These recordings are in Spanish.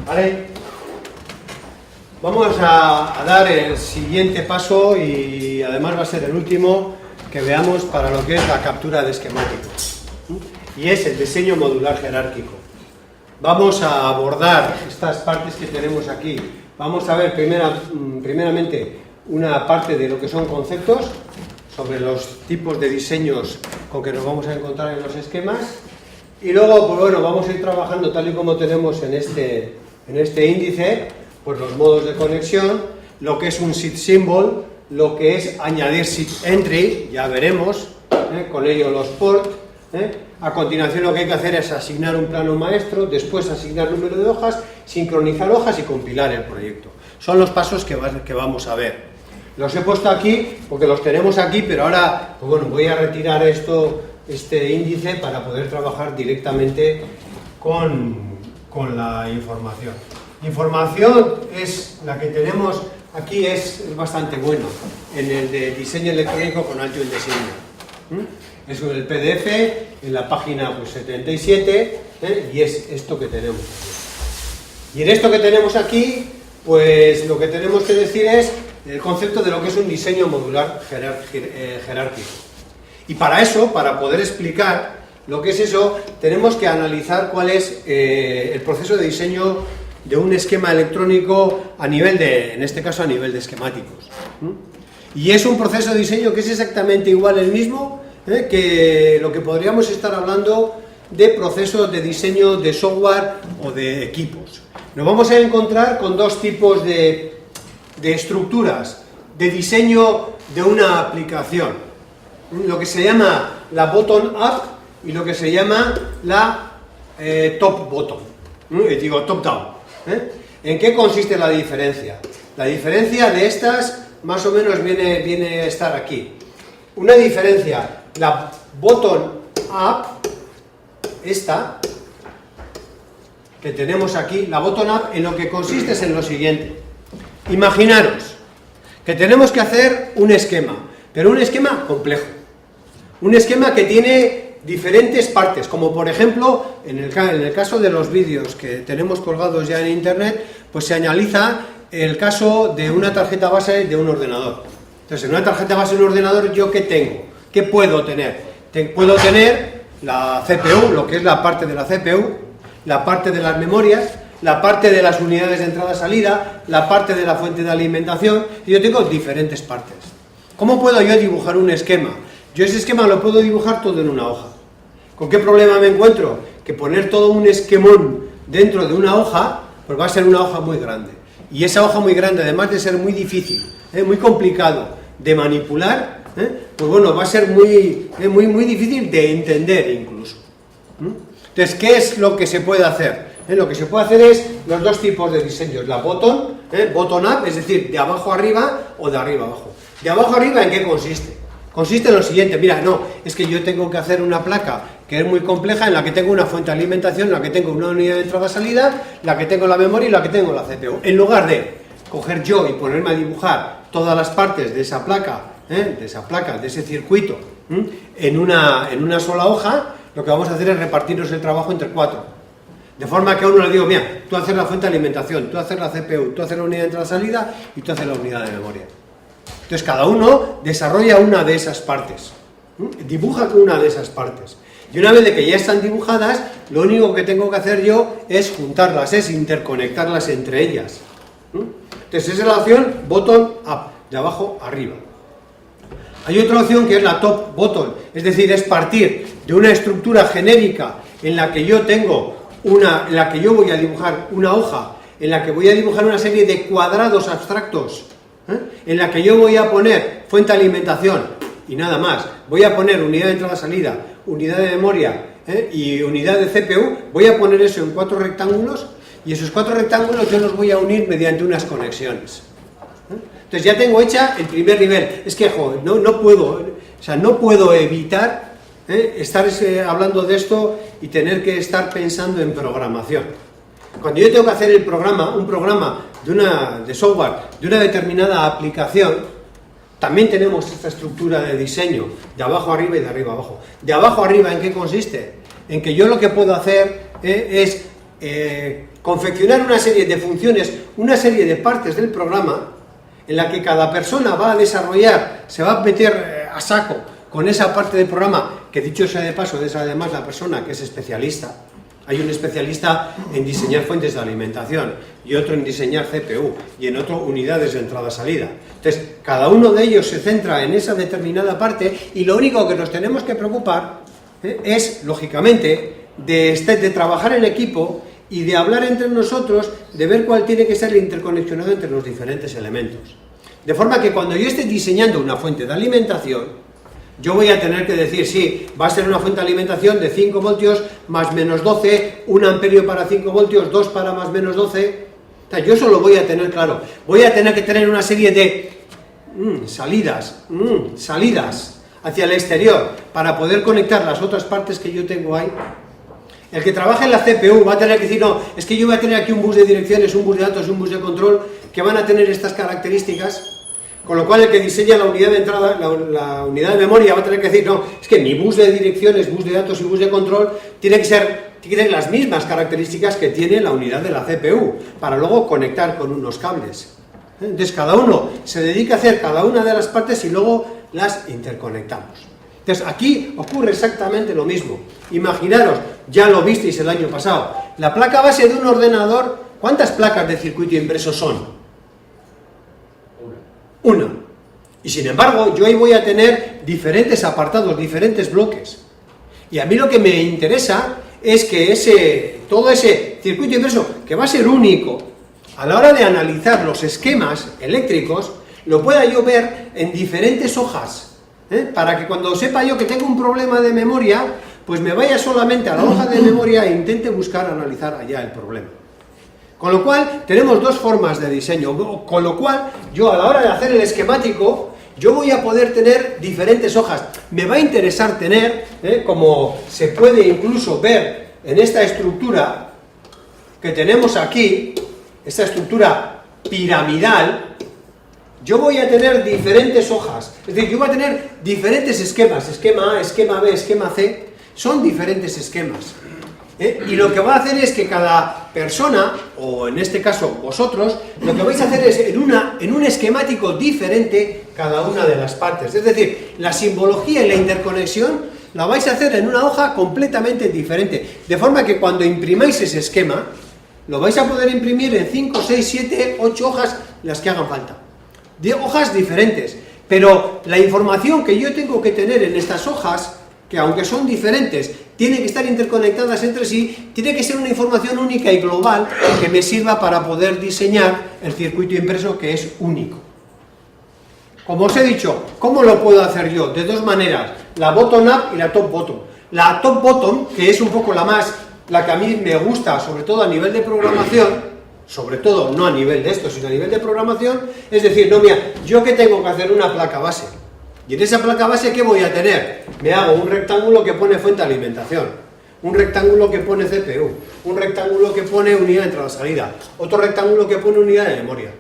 Vale, vamos a dar el siguiente paso y además va a ser el último que veamos para lo que es la captura de esquemáticos, y es el diseño modular jerárquico. Vamos a abordar estas partes que tenemos aquí. Vamos a ver primeramente una parte de lo que son conceptos sobre los tipos de diseños con que nos vamos a encontrar en los esquemas, y luego, pues bueno, vamos a ir trabajando tal y como tenemos en este índice, pues los modos de conexión, lo que es un seed symbol, lo que es añadir seed entry, ya veremos, con ello los port. A continuación lo que hay que hacer es asignar un plano maestro, después asignar número de hojas, sincronizar hojas y compilar el proyecto. Son los pasos que vamos a ver. Los he puesto aquí porque los tenemos aquí, pero ahora, pues bueno, voy a retirar este índice para poder trabajar directamente con la información. Información es la que tenemos aquí, es bastante bueno en el de diseño electrónico con alto diseño. Es el PDF en la página pues, 77, y es esto que tenemos aquí. Y en esto que tenemos aquí, pues lo que tenemos que decir es el concepto de lo que es un diseño modular jerárquico. Y para eso, para poder explicar lo que es eso, tenemos que analizar cuál es el proceso de diseño de un esquema electrónico a nivel en este caso a nivel de esquemáticos. Y es un proceso de diseño que es exactamente igual el mismo que lo que podríamos estar hablando de procesos de diseño de software o de equipos. Nos vamos a encontrar con dos tipos de estructuras de diseño de una aplicación, lo que se llama la bottom-up y lo que se llama la top-bottom, digo top-down. ¿En qué consiste la diferencia? La diferencia de estas más o menos viene a estar aquí. Una diferencia, la bottom-up, esta que tenemos aquí, la bottom-up en lo que consiste es en lo siguiente. Imaginaros que tenemos que hacer un esquema, pero un esquema complejo. Un esquema que tiene diferentes partes, como por ejemplo, en el caso de los vídeos que tenemos colgados ya en internet, pues se analiza el caso de una tarjeta base de un ordenador. Entonces, en una tarjeta base de un ordenador, ¿yo qué tengo? ¿Qué puedo tener? Puedo tener la CPU, lo que es la parte de la CPU, la parte de las memorias, la parte de las unidades de entrada-salida, la parte de la fuente de alimentación, y yo tengo diferentes partes. ¿Cómo puedo yo dibujar un esquema? Yo ese esquema lo puedo dibujar todo en una hoja. ¿Con qué problema me encuentro? Que poner todo un esquemón dentro de una hoja, pues va a ser una hoja muy grande. Y esa hoja muy grande, además de ser muy difícil, muy complicado de manipular, pues bueno, va a ser muy difícil de entender incluso. Entonces, ¿qué es lo que se puede hacer? Lo que se puede hacer es los dos tipos de diseños, la bottom-up, es decir, de abajo arriba o de arriba abajo. De abajo arriba, ¿en qué consiste? Consiste en lo siguiente, mira, no, es que yo tengo que hacer una placa que es muy compleja, en la que tengo una fuente de alimentación, en la que tengo una unidad de entrada-salida, la que tengo la memoria y la que tengo la CPU. En lugar de coger yo y ponerme a dibujar todas las partes de esa placa, de ese circuito, en una sola hoja, lo que vamos a hacer es repartirnos el trabajo entre 4. De forma que a uno le digo, mira, tú haces la fuente de alimentación, tú haces la CPU, tú haces la unidad de entrada-salida y tú haces la unidad de memoria. Entonces cada uno desarrolla una de esas partes, dibuja una de esas partes. Y una vez de que ya están dibujadas, lo único que tengo que hacer yo es juntarlas, es interconectarlas entre ellas. Entonces esa es la opción bottom-up, de abajo arriba. Hay otra opción que es la top-bottom, es decir, es partir de una estructura genérica en la que yo tengo en la que yo voy a dibujar una hoja, en la que voy a dibujar una serie de cuadrados abstractos, en la que yo voy a poner fuente de alimentación y nada más, voy a poner unidad de entrada-salida, unidad de memoria y unidad de CPU, voy a poner eso en 4 rectángulos y esos 4 rectángulos yo los voy a unir mediante unas conexiones. Entonces ya tengo hecha el primer nivel. Es que, joder, no puedo evitar estar hablando de esto y tener que estar pensando en programación. Cuando yo tengo que hacer un programa de software, de una determinada aplicación, también tenemos esta estructura de diseño, de abajo arriba y de arriba abajo. De abajo arriba, ¿en qué consiste? En que yo lo que puedo hacer es confeccionar una serie de funciones, una serie de partes del programa, en la que cada persona va a desarrollar, se va a meter a saco con esa parte del programa, que dicho sea de paso, es además la persona que es especialista. Hay un especialista en diseñar fuentes de alimentación, y otro en diseñar CPU, y en otro unidades de entrada-salida. Entonces, cada uno de ellos se centra en esa determinada parte, y lo único que nos tenemos que preocupar es, lógicamente, de trabajar en equipo y de hablar entre nosotros, de ver cuál tiene que ser el interconexionado entre los diferentes elementos. De forma que cuando yo esté diseñando una fuente de alimentación, yo voy a tener que decir, sí, va a ser una fuente de alimentación de 5 voltios más menos 12, 1 amperio para 5 voltios, 2 para más menos 12. O sea, yo eso lo voy a tener claro. Voy a tener que tener una serie de salidas hacia el exterior para poder conectar las otras partes que yo tengo ahí. El que trabaja en la CPU va a tener que decir, no, es que yo voy a tener aquí un bus de direcciones, un bus de datos y un bus de control que van a tener estas características. Con lo cual el que diseña la unidad de entrada, la unidad de memoria va a tener que decir, no, es que mi bus de direcciones, bus de datos y bus de control tiene que tener las mismas características que tiene la unidad de la CPU, para luego conectar con unos cables. Entonces cada uno se dedica a hacer cada una de las partes y luego las interconectamos. Entonces aquí ocurre exactamente lo mismo. Imaginaros, ya lo visteis el año pasado, la placa base de un ordenador, ¿cuántas placas de circuito impreso son? Una. Y sin embargo, yo ahí voy a tener diferentes apartados, diferentes bloques. Y a mí lo que me interesa es que todo ese circuito impreso, que va a ser único, a la hora de analizar los esquemas eléctricos, lo pueda yo ver en diferentes hojas, para que cuando sepa yo que tengo un problema de memoria, pues me vaya solamente a la hoja de memoria e intente buscar, analizar allá el problema. Con lo cual, tenemos dos formas de diseño, con lo cual, yo a la hora de hacer el esquemático, yo voy a poder tener diferentes hojas. Me va a interesar tener, como se puede incluso ver en esta estructura que tenemos aquí, esta estructura piramidal, yo voy a tener diferentes hojas. Es decir, yo voy a tener diferentes esquemas, esquema A, esquema B, esquema C, son diferentes esquemas. Y lo que va a hacer es que cada persona, o en este caso vosotros, lo que vais a hacer es en un esquemático diferente cada una de las partes. Es decir, la simbología y la interconexión la vais a hacer en una hoja completamente diferente. De forma que cuando imprimáis ese esquema, lo vais a poder imprimir en 5, 6, 7, 8 hojas, las que hagan falta. De hojas diferentes. Pero la información que yo tengo que tener en estas hojas, que aunque son diferentes, tienen que estar interconectadas entre sí, tiene que ser una información única y global que me sirva para poder diseñar el circuito impreso, que es único. Como os he dicho, ¿cómo lo puedo hacer yo? De dos maneras, la bottom-up y la top-bottom. La top-bottom, que es un poco la que a mí me gusta, sobre todo a nivel de programación, sobre todo no a nivel de esto, sino a nivel de programación, es decir, no, mira, yo que tengo que hacer una placa base, y en esa placa base, ¿qué voy a tener? Me hago un rectángulo que pone fuente de alimentación, un rectángulo que pone CPU, un rectángulo que pone unidad de entrada-salida, otro rectángulo que pone unidad de memoria.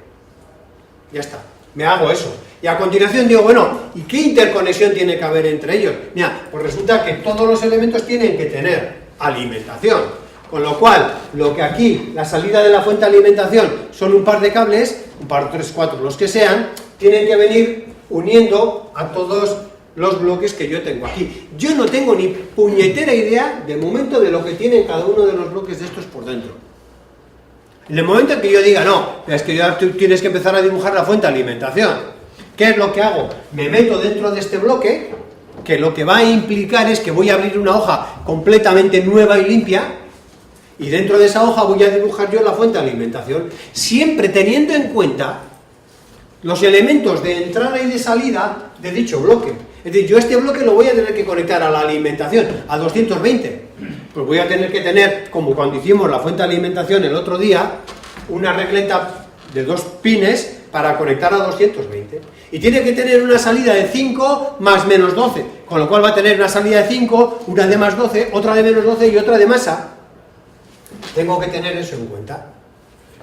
Ya está, me hago eso. Y a continuación digo, bueno, ¿y qué interconexión tiene que haber entre ellos? Mira, pues resulta que todos los elementos tienen que tener alimentación. Con lo cual, lo que aquí, la salida de la fuente de alimentación son un par de cables, un par, 3, 4, los que sean, tienen que venir uniendo a todos los bloques que yo tengo aquí. Yo no tengo ni puñetera idea de momento de lo que tienen cada uno de los bloques de estos por dentro. En el momento en que yo diga, no, es que ya tú tienes que empezar a dibujar la fuente de alimentación, ¿qué es lo que hago? Me meto dentro de este bloque, que lo que va a implicar es que voy a abrir una hoja completamente nueva y limpia, y dentro de esa hoja voy a dibujar yo la fuente de alimentación, siempre teniendo en cuenta los elementos de entrada y de salida de dicho bloque. Es decir, yo este bloque lo voy a tener que conectar a la alimentación, a 220. Pues voy a tener que tener, como cuando hicimos la fuente de alimentación el otro día, una regleta de 2 pines para conectar a 220. Y tiene que tener una salida de 5 más menos 12, con lo cual va a tener una salida de 5, una de más 12, otra de menos 12 y otra de masa. Tengo que tener eso en cuenta.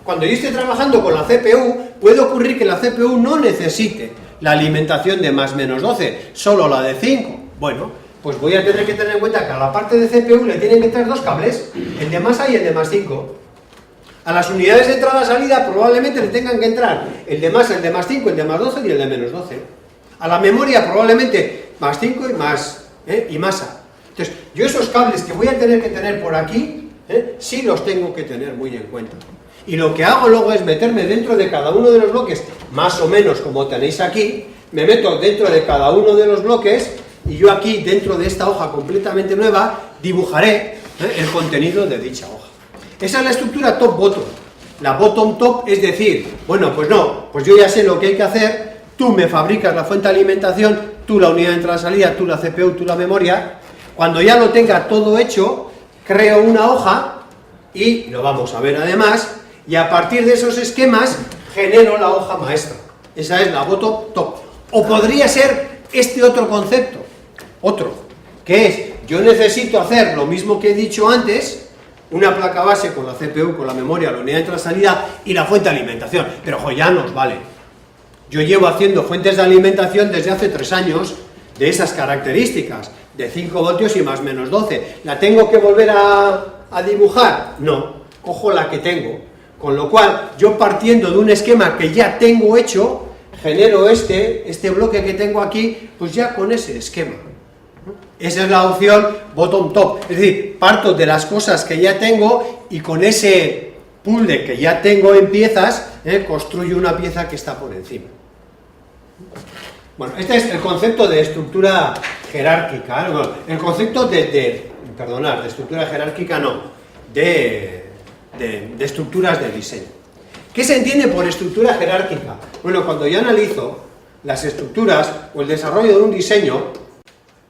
Cuando yo esté trabajando con la CPU, puede ocurrir que la CPU no necesite la alimentación de más menos 12, solo la de 5. Bueno, pues voy a tener que tener en cuenta que a la parte de CPU le tienen que entrar dos cables, el de más A y el de más 5. A las unidades de entrada-salida probablemente le tengan que entrar el de más 5, el de más 12 y el de menos 12. A la memoria probablemente más 5 y más A. Entonces, yo esos cables que voy a tener que tener por aquí, sí los tengo que tener muy en cuenta. Y lo que hago luego es meterme dentro de cada uno de los bloques, más o menos como tenéis aquí, me meto dentro de cada uno de los bloques y yo aquí, dentro de esta hoja completamente nueva, dibujaré el contenido de dicha hoja. Esa es la estructura top-bottom. La bottom-top es decir, bueno, pues no, pues yo ya sé lo que hay que hacer, tú me fabricas la fuente de alimentación, tú la unidad de entrada-salida, tú la CPU, tú la memoria. Cuando ya lo tenga todo hecho, creo una hoja, y lo vamos a ver además, y a partir de esos esquemas genero la hoja maestra. Esa es la bottom-top. O podría ser este otro concepto, que es, yo necesito hacer lo mismo que he dicho antes, una placa base con la CPU, con la memoria, la unidad de entrada-salida y la fuente de alimentación, pero ya nos vale. Yo llevo haciendo fuentes de alimentación desde hace 3 años de esas características, de 5 voltios y más menos 12. ¿La tengo que volver a dibujar? No, cojo la que tengo. Con lo cual, yo partiendo de un esquema que ya tengo hecho, genero este bloque que tengo aquí, pues ya con ese esquema. Esa es la opción bottom-top, es decir, parto de las cosas que ya tengo y con ese puzzle que ya tengo en piezas, construyo una pieza que está por encima. Bueno, este es el concepto de estructura jerárquica, bueno, el concepto de estructura jerárquica no, de estructuras de diseño. ¿Qué se entiende por estructura jerárquica? Bueno, cuando yo analizo las estructuras o el desarrollo de un diseño,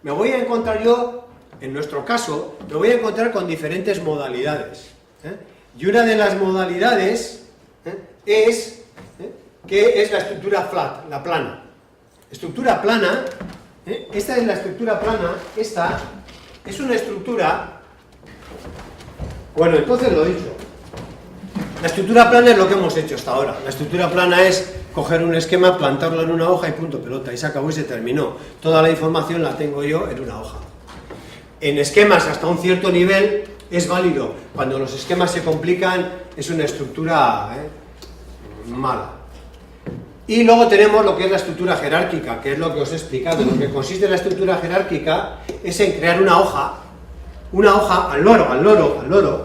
me voy a encontrar yo, en nuestro caso, me voy a encontrar con diferentes modalidades. Y una de las modalidades es la estructura flat, la plana. Estructura plana, esta es la estructura plana, esta es una estructura, bueno, entonces lo dicho, la estructura plana es lo que hemos hecho hasta ahora. La estructura plana es coger un esquema, plantarlo en una hoja y punto pelota, y se acabó y se terminó. Toda la información la tengo yo en una hoja. En esquemas hasta un cierto nivel es válido. Cuando los esquemas se complican es una estructura mala. Y luego tenemos lo que es la estructura jerárquica, que es lo que os he explicado. Lo que consiste en la estructura jerárquica es en crear una hoja al loro,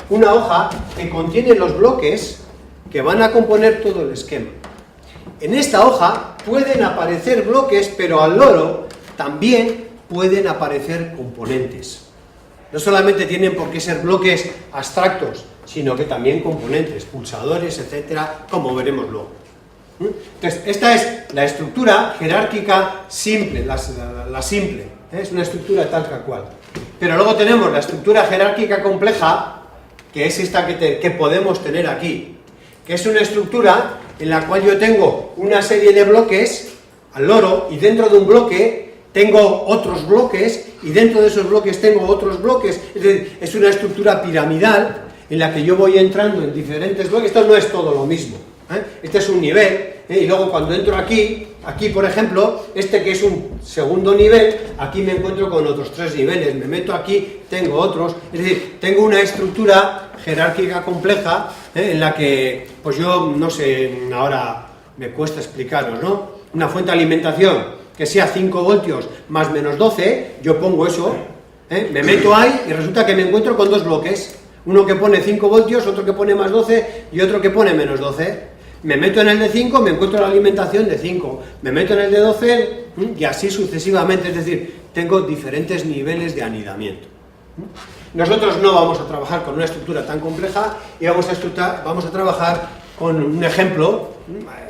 una hoja que contiene los bloques que van a componer todo el esquema. En esta hoja pueden aparecer bloques, pero al loro también pueden aparecer componentes. No solamente tienen por qué ser bloques abstractos, sino que también componentes, pulsadores, etcétera, como veremos luego. Entonces, esta es la estructura jerárquica simple, la simple, es una estructura tal cual. Pero luego tenemos la estructura jerárquica compleja, que es esta que podemos tener aquí, que es una estructura en la cual yo tengo una serie de bloques al loro, y dentro de un bloque tengo otros bloques, y dentro de esos bloques tengo otros bloques. Es decir, es una estructura piramidal en la que yo voy entrando en diferentes bloques. Esto no es todo lo mismo, este es un nivel, y luego cuando entro aquí por ejemplo, este que es un segundo nivel, aquí me encuentro con otros 3 niveles, me meto aquí, tengo otros, es decir, tengo una estructura jerárquica compleja, en la que, pues yo, no sé, ahora me cuesta explicaros, ¿no? Una fuente de alimentación que sea 5 voltios más menos 12, yo pongo eso, me meto ahí y resulta que me encuentro con 2 bloques, uno que pone 5 voltios, otro que pone más 12 y otro que pone menos 12. Me meto en el de 5, me encuentro la alimentación de 5, me meto en el de 12 y así sucesivamente, es decir, tengo diferentes niveles de anidamiento. Nosotros no vamos a trabajar con una estructura tan compleja y vamos a trabajar con un ejemplo,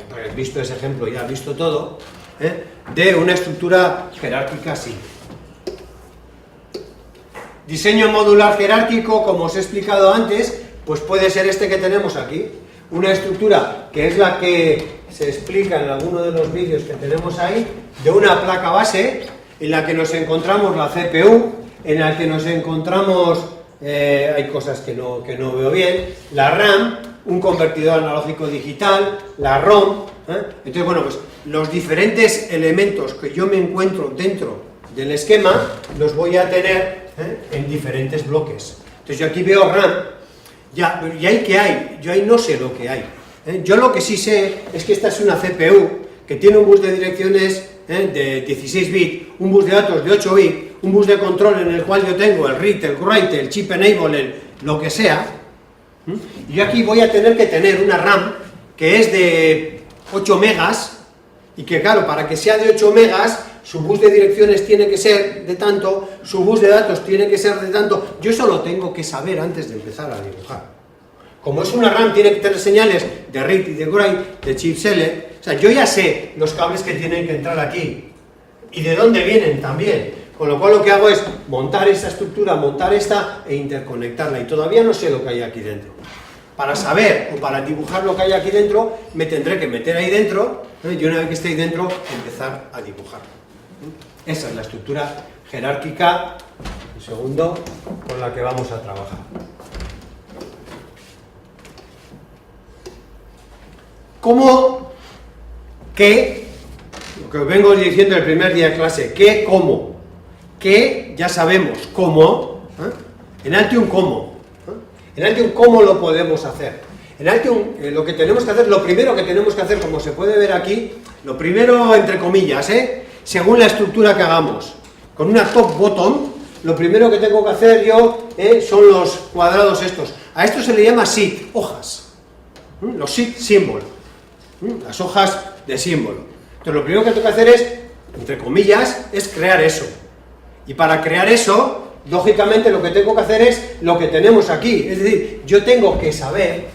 pues visto ese ejemplo ya visto todo, de una estructura jerárquica simple. Diseño modular jerárquico, como os he explicado antes, pues puede ser este que tenemos aquí. Una estructura que es la que se explica en alguno de los vídeos que tenemos ahí, de una placa base en la que nos encontramos la CPU, en la que nos encontramos, hay cosas que no veo bien, la RAM, un convertidor analógico digital, la ROM. Entonces, bueno, pues los diferentes elementos que yo me encuentro dentro del esquema los voy a tener en diferentes bloques. Entonces yo aquí veo RAM, ¿y ahí qué hay? Yo ahí no sé lo que hay. Yo lo que sí sé es que esta es una CPU que tiene un bus de direcciones de 16 bits, un bus de datos de 8 bits, un bus de control en el cual yo tengo el read, el write, el chip enable, lo que sea. Y yo aquí voy a tener que tener una RAM que es de 8 megas, y que claro, para que sea de 8 megas, su bus de direcciones tiene que ser de tanto, su bus de datos tiene que ser de tanto. Yo eso lo tengo que saber antes de empezar a dibujar. Como es una RAM, tiene que tener señales de read y de write, de chip select. O sea, yo ya sé los cables que tienen que entrar aquí, y de dónde vienen también. Con lo cual lo que hago es montar esta estructura, montar esta e interconectarla, y todavía no sé lo que hay aquí dentro. Para saber o para dibujar lo que hay aquí dentro, me tendré que meter ahí dentro, y una vez que esté ahí dentro, empezar a dibujar. Esa es la estructura jerárquica, un segundo, con la que vamos a trabajar. ¿Cómo? ¿Qué? Lo que os vengo diciendo el primer día de clase, ¿qué? ¿Cómo? ¿Qué? Ya sabemos, ¿cómo? En Altium, ¿cómo? En Altium, ¿cómo lo podemos hacer? En Altium, lo que tenemos que hacer, lo primero que tenemos que hacer, como se puede ver aquí, lo primero, entre comillas, según la estructura que hagamos, con una top-bottom, lo primero que tengo que hacer yo son los cuadrados estos. A esto se le llama seed, hojas. Los seed symbol. Las hojas de símbolo. Entonces lo primero que tengo que hacer es, entre comillas, es crear eso. Y para crear eso, lógicamente lo que tengo que hacer es lo que tenemos aquí. Es decir, yo tengo que saber,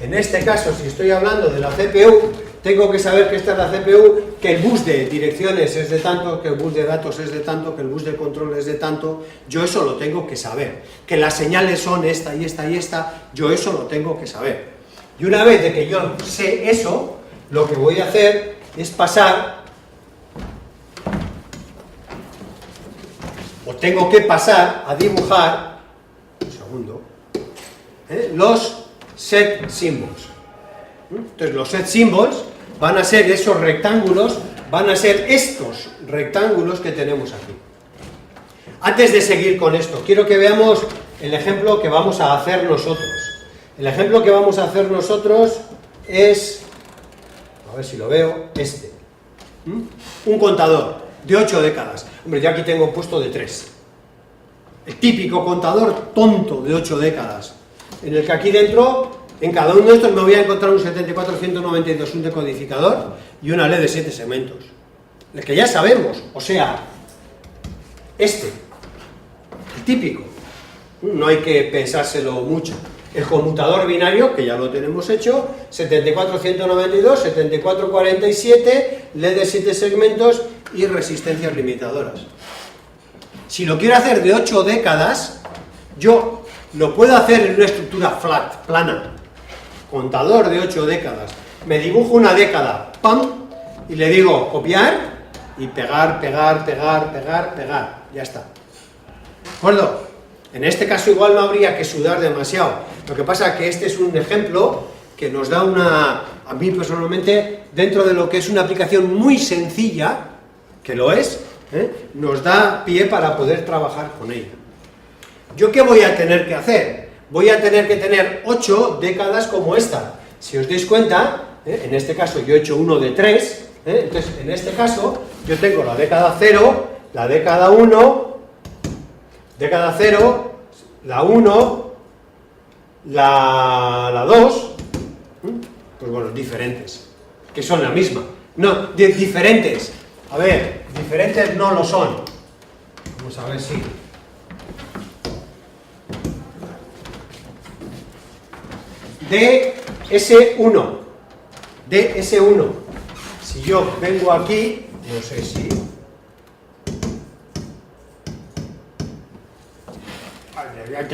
en este caso, si estoy hablando de la CPU, tengo que saber que esta es la CPU, que el bus de direcciones es de tanto, que el bus de datos es de tanto, que el bus de control es de tanto. Yo eso lo tengo que saber. Que las señales son esta y esta y esta, yo eso lo tengo que saber. Y una vez de que yo sé eso, lo que voy a hacer es pasar, o tengo que pasar a dibujar, un segundo, los set symbols. Entonces los set symbols van a ser esos rectángulos, van a ser estos rectángulos que tenemos aquí. Antes de seguir con esto, quiero que veamos el ejemplo que vamos a hacer nosotros. El ejemplo que vamos a hacer nosotros es, a ver si lo veo, este. Un contador de 8 décadas. Hombre, yo aquí tengo puesto de 3. El típico contador tonto de 8 décadas, en el que aquí dentro, en cada uno de estos me voy a encontrar un 74192, un decodificador y una LED de 7 segmentos. El que ya sabemos, o sea, este, el típico. No hay que pensárselo mucho. El conmutador binario, que ya lo tenemos hecho, 74192, 7447, LED de 7 segmentos y resistencias limitadoras. Si lo quiero hacer de 8 décadas, yo lo puedo hacer en una estructura flat, plana. Contador de 8 décadas. Me dibujo una década, ¡pam! Y le digo copiar y pegar, pegar, pegar, pegar, pegar. Ya está. ¿De acuerdo? En este caso igual no habría que sudar demasiado. Lo que pasa es que este es un ejemplo que nos da a mí personalmente, dentro de lo que es una aplicación muy sencilla, que lo es, nos da pie para poder trabajar con ella. ¿Yo qué voy a tener que hacer? Voy a tener que tener 8 décadas como esta. Si os dais cuenta, en este caso yo he hecho uno de 3, entonces en este caso yo tengo la década 0, la década 1, década 0, la 1, la 2, pues bueno, diferentes, que son la misma. No, diferentes. A ver, diferentes no lo son. Vamos a ver si... DS1, DS1. Si yo vengo aquí, no sé si...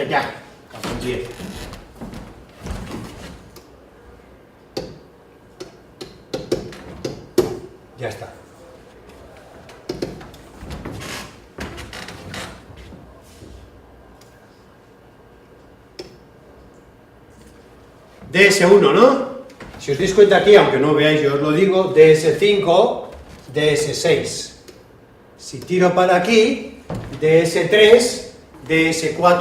Ya, capón 10. Ya está. DS1, ¿no? Si os dais cuenta aquí, aunque no veáis, yo os lo digo, DS5, DS6. Si tiro para aquí, DS3, DS4.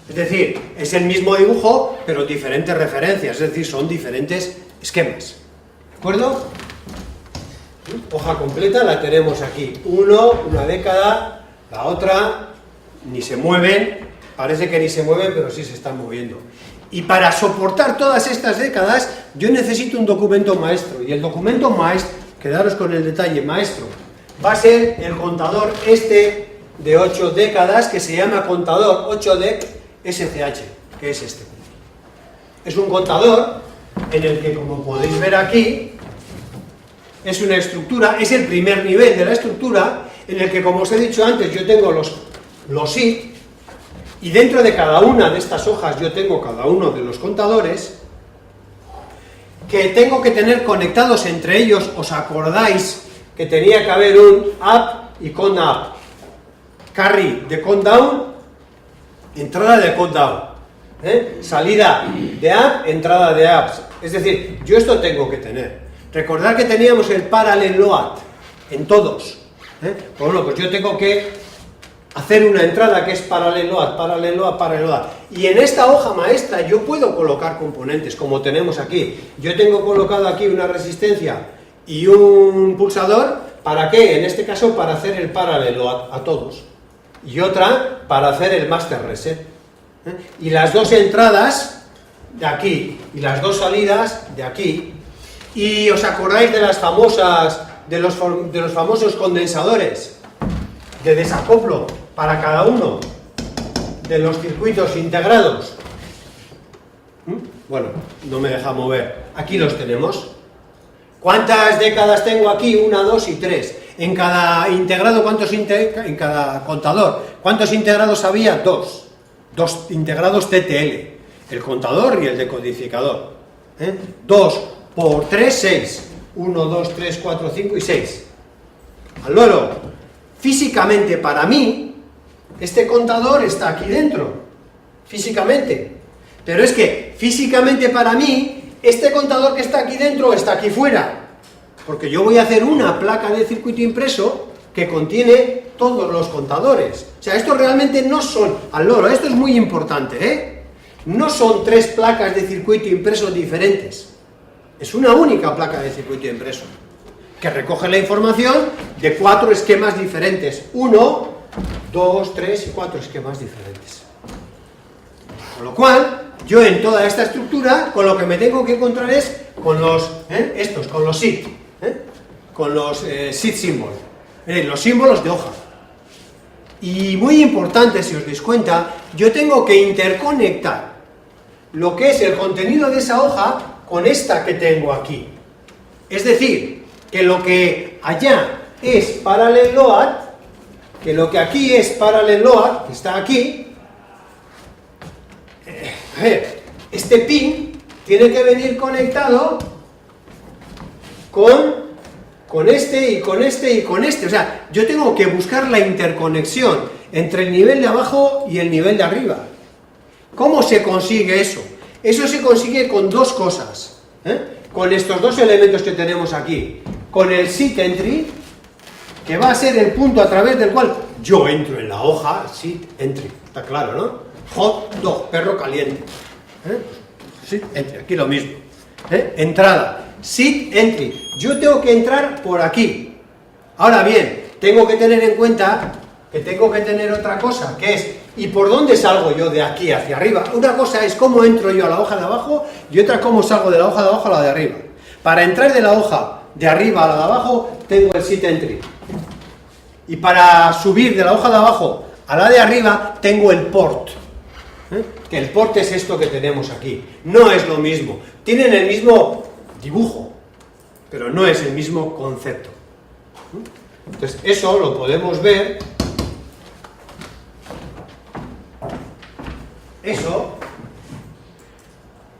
Es decir, es el mismo dibujo, pero diferentes referencias, es decir, son diferentes esquemas. ¿De acuerdo? Hoja completa la tenemos aquí. Una década, la otra, ni se mueven, parece que ni se mueven, pero sí se están moviendo. Y para soportar todas estas décadas, yo necesito un documento maestro, y el documento maestro, quedaros con el detalle, maestro, va a ser el contador este de 8 décadas, que se llama contador 8DEC SCH, que es este. Es un contador en el que, como podéis ver aquí, es una estructura, es el primer nivel de la estructura, en el que, como os he dicho antes, yo tengo los IT, y dentro de cada una de estas hojas yo tengo cada uno de los contadores, que tengo que tener conectados entre ellos. ¿Os acordáis que tenía que haber un up y count up? Carry de count down, entrada de count down, salida de up, entrada de ups. Es decir, yo esto tengo que tener. Recordad que teníamos el parallel load en todos. Pues bueno, pues yo tengo que hacer una entrada que es parallel load, parallel load, parallel load. Y en esta hoja maestra yo puedo colocar componentes, como tenemos aquí. Yo tengo colocado aquí una resistencia y un pulsador. ¿Para qué? En este caso para hacer el parallel load a todos. Y otra para hacer el master reset. Y las dos entradas de aquí y las dos salidas de aquí. Y os acordáis de las famosas, de los famosos condensadores de desacoplo para cada uno de los circuitos integrados. Bueno, no me deja mover. Aquí los tenemos. ¿Cuántas décadas tengo aquí? 1, 2 y 3. En cada integrado, en cada contador, ¿cuántos integrados había? 2. 2 integrados TTL. El contador y el decodificador. 2 por 3, 6. 1, 2, 3, 4, 5 y 6. Al loro. Físicamente, para mí, este contador está aquí dentro, físicamente. Pero es que, físicamente para mí, este contador que está aquí dentro está aquí fuera. Porque yo voy a hacer una placa de circuito impreso que contiene todos los contadores. O sea, estos realmente no son, al loro, esto es muy importante, no son 3 placas de circuito impreso diferentes. Es una única placa de circuito impreso, que recoge la información de 4 esquemas diferentes. 1, 2, 3 y 4 esquemas diferentes. Con lo cual, yo en toda esta estructura, con lo que me tengo que encontrar es con los, con los SID, con los SID symbols, los símbolos de hoja. Y muy importante, si os dais cuenta, yo tengo que interconectar lo que es el contenido de esa hoja con esta que tengo aquí. Es decir, que lo que allá es parallel load, que lo que aquí es parallel load, que está aquí, este pin tiene que venir conectado con este y con este y con este. O sea, yo tengo que buscar la interconexión entre el nivel de abajo y el nivel de arriba. ¿Cómo se consigue eso? Eso se consigue con 2 cosas, con estos 2 elementos que tenemos aquí. Con el SID entry, que va a ser el punto a través del cual yo entro en la hoja, SID entry, está claro, ¿no? Hot dog, perro caliente. SID entry, aquí lo mismo. Entrada, SID entry, yo tengo que entrar por aquí. Ahora bien, tengo que tener en cuenta que tengo que tener otra cosa, que es, ¿y por dónde salgo yo de aquí hacia arriba? Una cosa es cómo entro yo a la hoja de abajo, y otra cómo salgo de la hoja de abajo a la de arriba. Para entrar de la hoja de arriba a la de abajo, tengo el SID entry. Y para subir de la hoja de abajo a la de arriba, tengo el port. Que el port es esto que tenemos aquí. No es lo mismo. Tienen el mismo dibujo, pero no es el mismo concepto. Entonces, eso lo podemos ver. Eso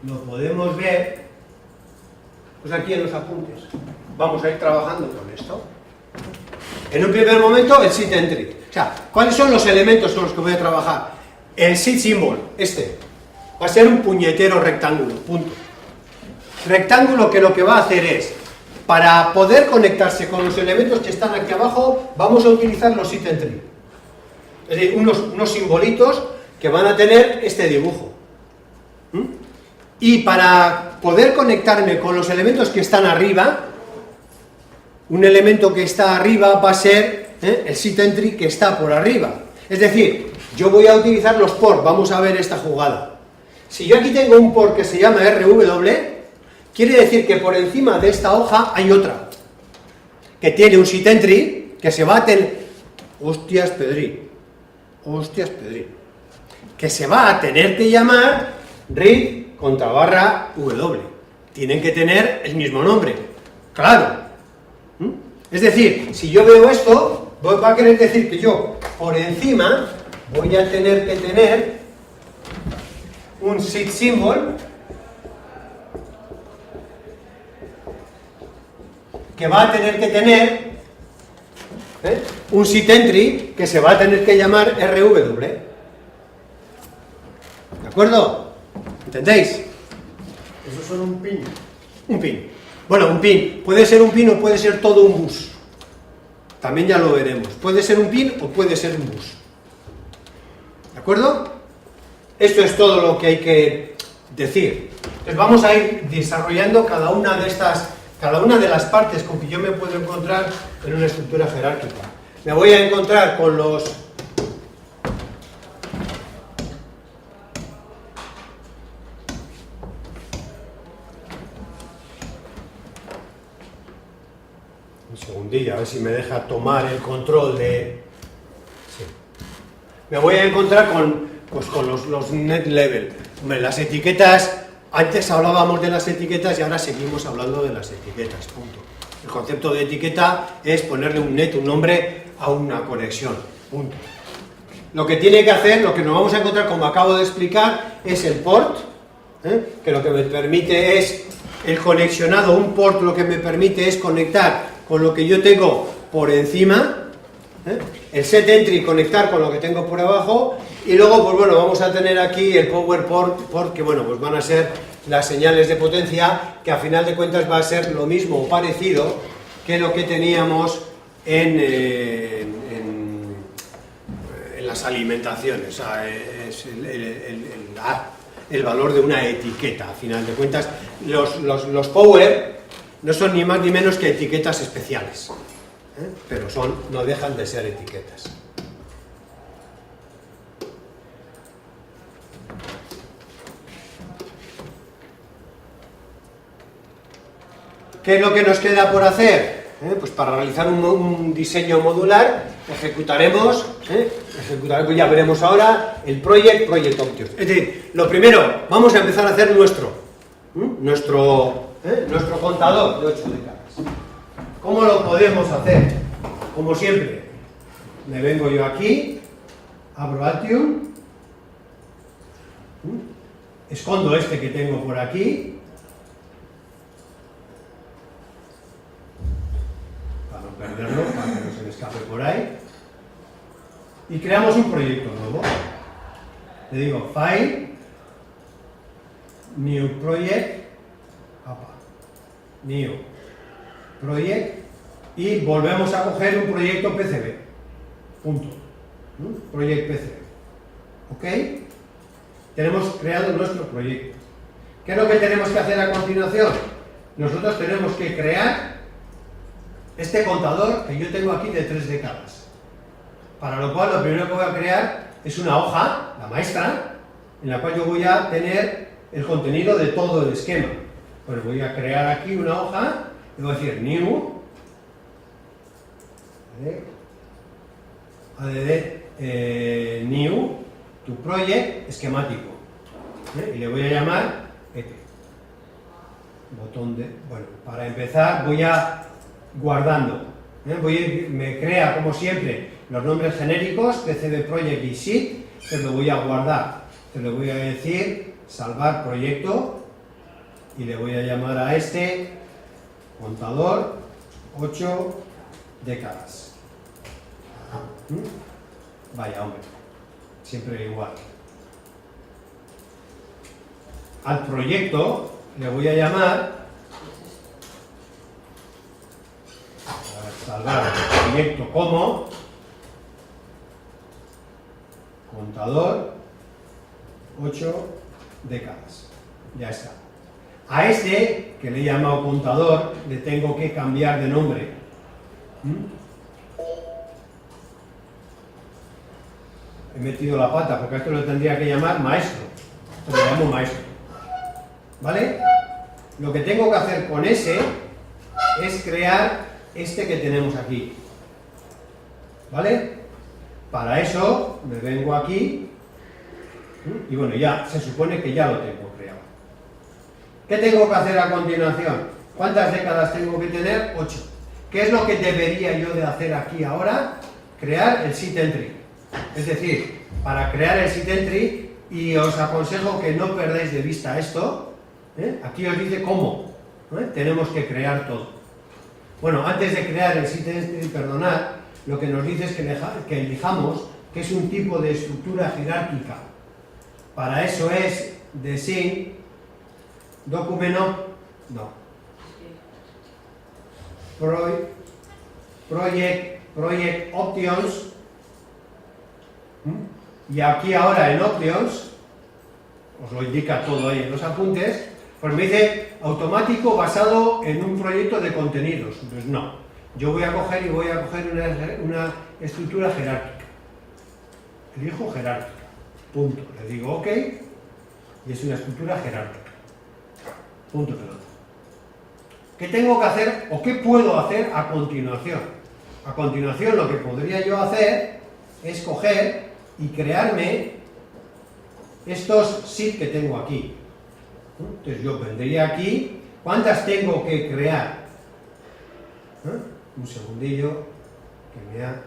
lo podemos ver, pues aquí en los apuntes. Vamos a ir trabajando con esto. En un primer momento, el SID entry. O sea, ¿cuáles son los elementos con los que voy a trabajar? El SID symbol, este, va a ser un puñetero rectángulo, punto. Rectángulo que lo que va a hacer es, para poder conectarse con los elementos que están aquí abajo, vamos a utilizar los sit and tree. Es decir, unos simbolitos que van a tener este dibujo. Y para poder conectarme con los elementos que están arriba, un elemento que está arriba va a ser el sit and tree que está por arriba. Es decir, yo voy a utilizar los por, vamos a ver esta jugada. Si yo aquí tengo un por que se llama RW, quiere decir que por encima de esta hoja hay otra, que tiene un sit and tree que se va a tener... Hostias, Pedri. Que se va a tener que llamar read contra barra W. Tienen que tener el mismo nombre. Claro. Es decir, si yo veo esto, va a querer decir que yo, por encima, voy a tener que tener un sit symbol que va a tener que tener un sit entry que se va a tener que llamar RW. ¿De acuerdo? ¿Entendéis? Eso son un pin. Un pin. Bueno, un pin. Puede ser un pin o puede ser todo un bus. También ya lo veremos. Puede ser un pin o puede ser un bus. ¿De acuerdo? Esto es todo lo que hay que decir. Entonces vamos a ir desarrollando cada una de las partes con que yo me puedo encontrar en una estructura jerárquica. Me voy a encontrar con los... Un segundillo, a ver si me deja tomar el control de... Sí. Me voy a encontrar con los net level. Hombre, las etiquetas... Antes hablábamos de las etiquetas y ahora seguimos hablando de las etiquetas, punto. El concepto de etiqueta es ponerle un net, un nombre, a una conexión, punto. Lo que tiene que hacer, lo que nos vamos a encontrar, como acabo de explicar, es el port, que lo que me permite es el conexionado. Un port lo que me permite es conectar con lo que yo tengo por encima, el set entry, conectar con lo que tengo por abajo, y luego, pues bueno, vamos a tener aquí el power port, que bueno, pues van a ser las señales de potencia, que a final de cuentas va a ser lo mismo o parecido que lo que teníamos en las alimentaciones. O sea, es el valor de una etiqueta. A final de cuentas, los power no son ni más ni menos que etiquetas especiales, pero no dejan de ser etiquetas. ¿Qué es lo que nos queda por hacer? Pues para realizar un diseño modular ejecutaremos, pues ya veremos ahora el project object. Es decir, lo primero, vamos a empezar a hacer nuestro contador de 8 décadas. ¿Cómo lo podemos hacer? Como siempre, me vengo yo aquí, abro Altium, escondo este que tengo por aquí, para no perderlo, para que no se me escape por ahí, y creamos un proyecto nuevo. Le digo File, New Project, New Project, y volvemos a coger un proyecto PCB. Punto. Project PCB. ¿Ok? Tenemos creado nuestro proyecto. ¿Qué es lo que tenemos que hacer a continuación? Nosotros tenemos que crear este contador que yo tengo aquí de 3 décadas. Para lo cual, lo primero que voy a crear es una hoja, la maestra, en la cual yo voy a tener el contenido de todo el esquema. Pues voy a crear aquí una hoja, y voy a decir new, new, tu project esquemático, y le voy a llamar EP. Botón de, bueno, para empezar voy a guardando, me crea como siempre los nombres genéricos, PCB project y sheet, se lo voy a guardar, se lo voy a decir salvar proyecto, y le voy a llamar a este contador 8 décadas. Vaya hombre, siempre igual. Al proyecto le voy a llamar, para salvar el proyecto como contador 8 décadas. Ya está. A este, que le he llamado contador, le tengo que cambiar de nombre. He metido la pata, porque a esto lo tendría que llamar maestro. Esto lo llamo maestro. ¿Vale? Lo que tengo que hacer con ese es crear este que tenemos aquí. ¿Vale? Para eso me vengo aquí y bueno, ya se supone que ya lo tengo creado. ¿Qué tengo que hacer a continuación? ¿Cuántas décadas tengo que tener? 8. ¿Qué es lo que debería yo de hacer aquí ahora? Crear el sheet entry. Es decir, para crear el sheet entry, y os aconsejo que no perdáis de vista esto, aquí os dice cómo tenemos que crear todo. Bueno, antes de crear el sheet entry, perdonad, lo que nos dice es que elijamos que es un tipo de estructura jerárquica. Para eso es design, document, project options, y aquí ahora en options, os lo indica todo ahí en los apuntes, pues me dice automático basado en un proyecto de contenidos. Pues no, yo voy a coger una estructura jerárquica. Elijo jerárquica, punto. Le digo OK y es una estructura jerárquica. Punto pelota. ¿Qué tengo que hacer o qué puedo hacer a continuación? A continuación lo que podría yo hacer es coger y crearme estos sheets que tengo aquí. Entonces yo vendría aquí. ¿Cuántas tengo que crear? Un segundillo que me ha...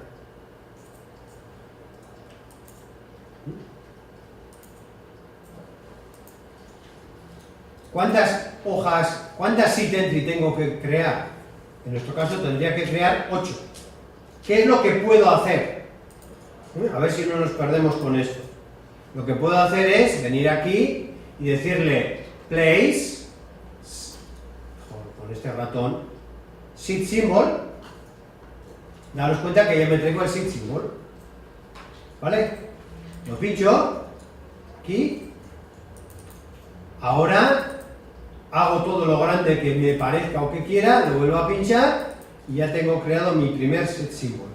¿Cuántas hojas, cuántas sheet entry tengo que crear? En nuestro caso tendría que crear 8. ¿Qué es lo que puedo hacer? A ver si no nos perdemos con esto. Lo que puedo hacer es venir aquí y decirle place, con este ratón, sheet symbol. Daros cuenta que ya me traigo el sheet symbol. ¿Vale? Lo pincho aquí. Ahora hago todo lo grande que me parezca o que quiera, lo vuelvo a pinchar y ya tengo creado mi primer set symbol.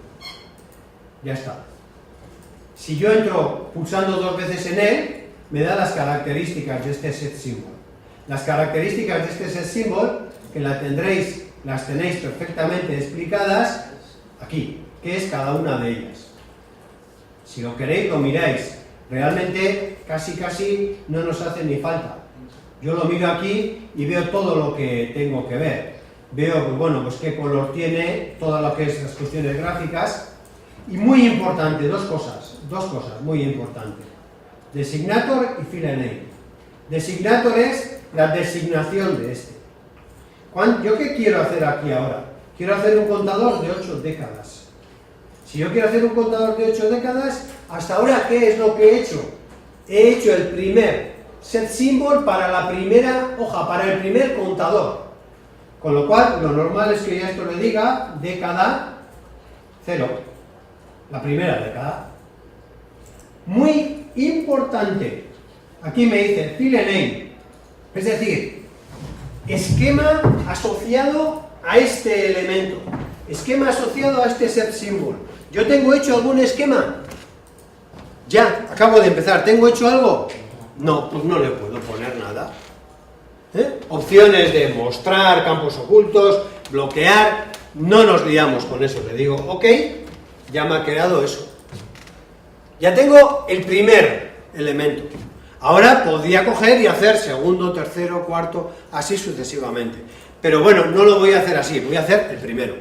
Ya está. Si yo entro pulsando 2 veces en él, me da las características de este set symbol. Las características de este set symbol, que las tenéis perfectamente explicadas aquí, que es cada una de ellas. Si lo queréis, lo miráis. Realmente casi no nos hace ni falta. Yo lo miro aquí y veo todo lo que tengo que ver. Veo, pues bueno, pues qué color tiene, todo lo que es las cuestiones gráficas. Y muy importante, dos cosas muy importantes. Designator y file name. Designator es la designación de este. ¿Yo qué quiero hacer aquí ahora? Quiero hacer un contador de 8 décadas. Si yo quiero hacer un contador de 8 décadas, hasta ahora, ¿qué es lo que he hecho? He hecho el primer set symbol para la primera hoja, para el primer contador. Con lo cual, lo normal es que ya esto le diga década 0. La primera década. Muy importante. Aquí me dice file name. Es decir, esquema asociado a este elemento. Esquema asociado a este set symbol. ¿Yo tengo hecho algún esquema? Ya, acabo de empezar. ¿Tengo hecho algo? No, pues no le puedo poner nada. Opciones de mostrar, campos ocultos, bloquear. No nos liamos con eso. Le digo, OK, ya me ha creado eso. Ya tengo el primer elemento. Ahora podría coger y hacer segundo, tercero, cuarto, así sucesivamente. Pero bueno, no lo voy a hacer así, voy a hacer el primero.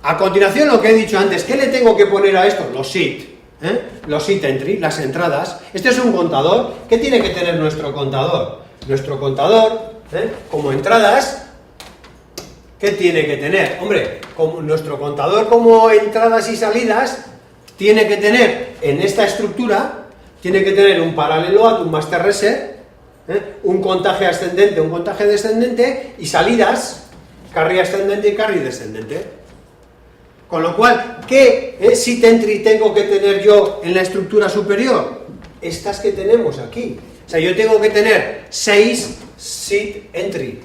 A continuación, lo que he dicho antes, ¿qué le tengo que poner a esto? Los sheet. Los sheet entry, las entradas. Este es un contador. ¿Qué tiene que tener nuestro contador? Nuestro contador, como entradas, ¿qué tiene que tener? Hombre, como nuestro contador como entradas y salidas, tiene que tener en esta estructura, tiene que tener un paralelo add, un master reset, un contaje ascendente, un contaje descendente, y salidas, carry ascendente y carry descendente. Con lo cual, ¿qué seed entry tengo que tener yo en la estructura superior? Estas que tenemos aquí. O sea, yo tengo que tener 6 seed entry.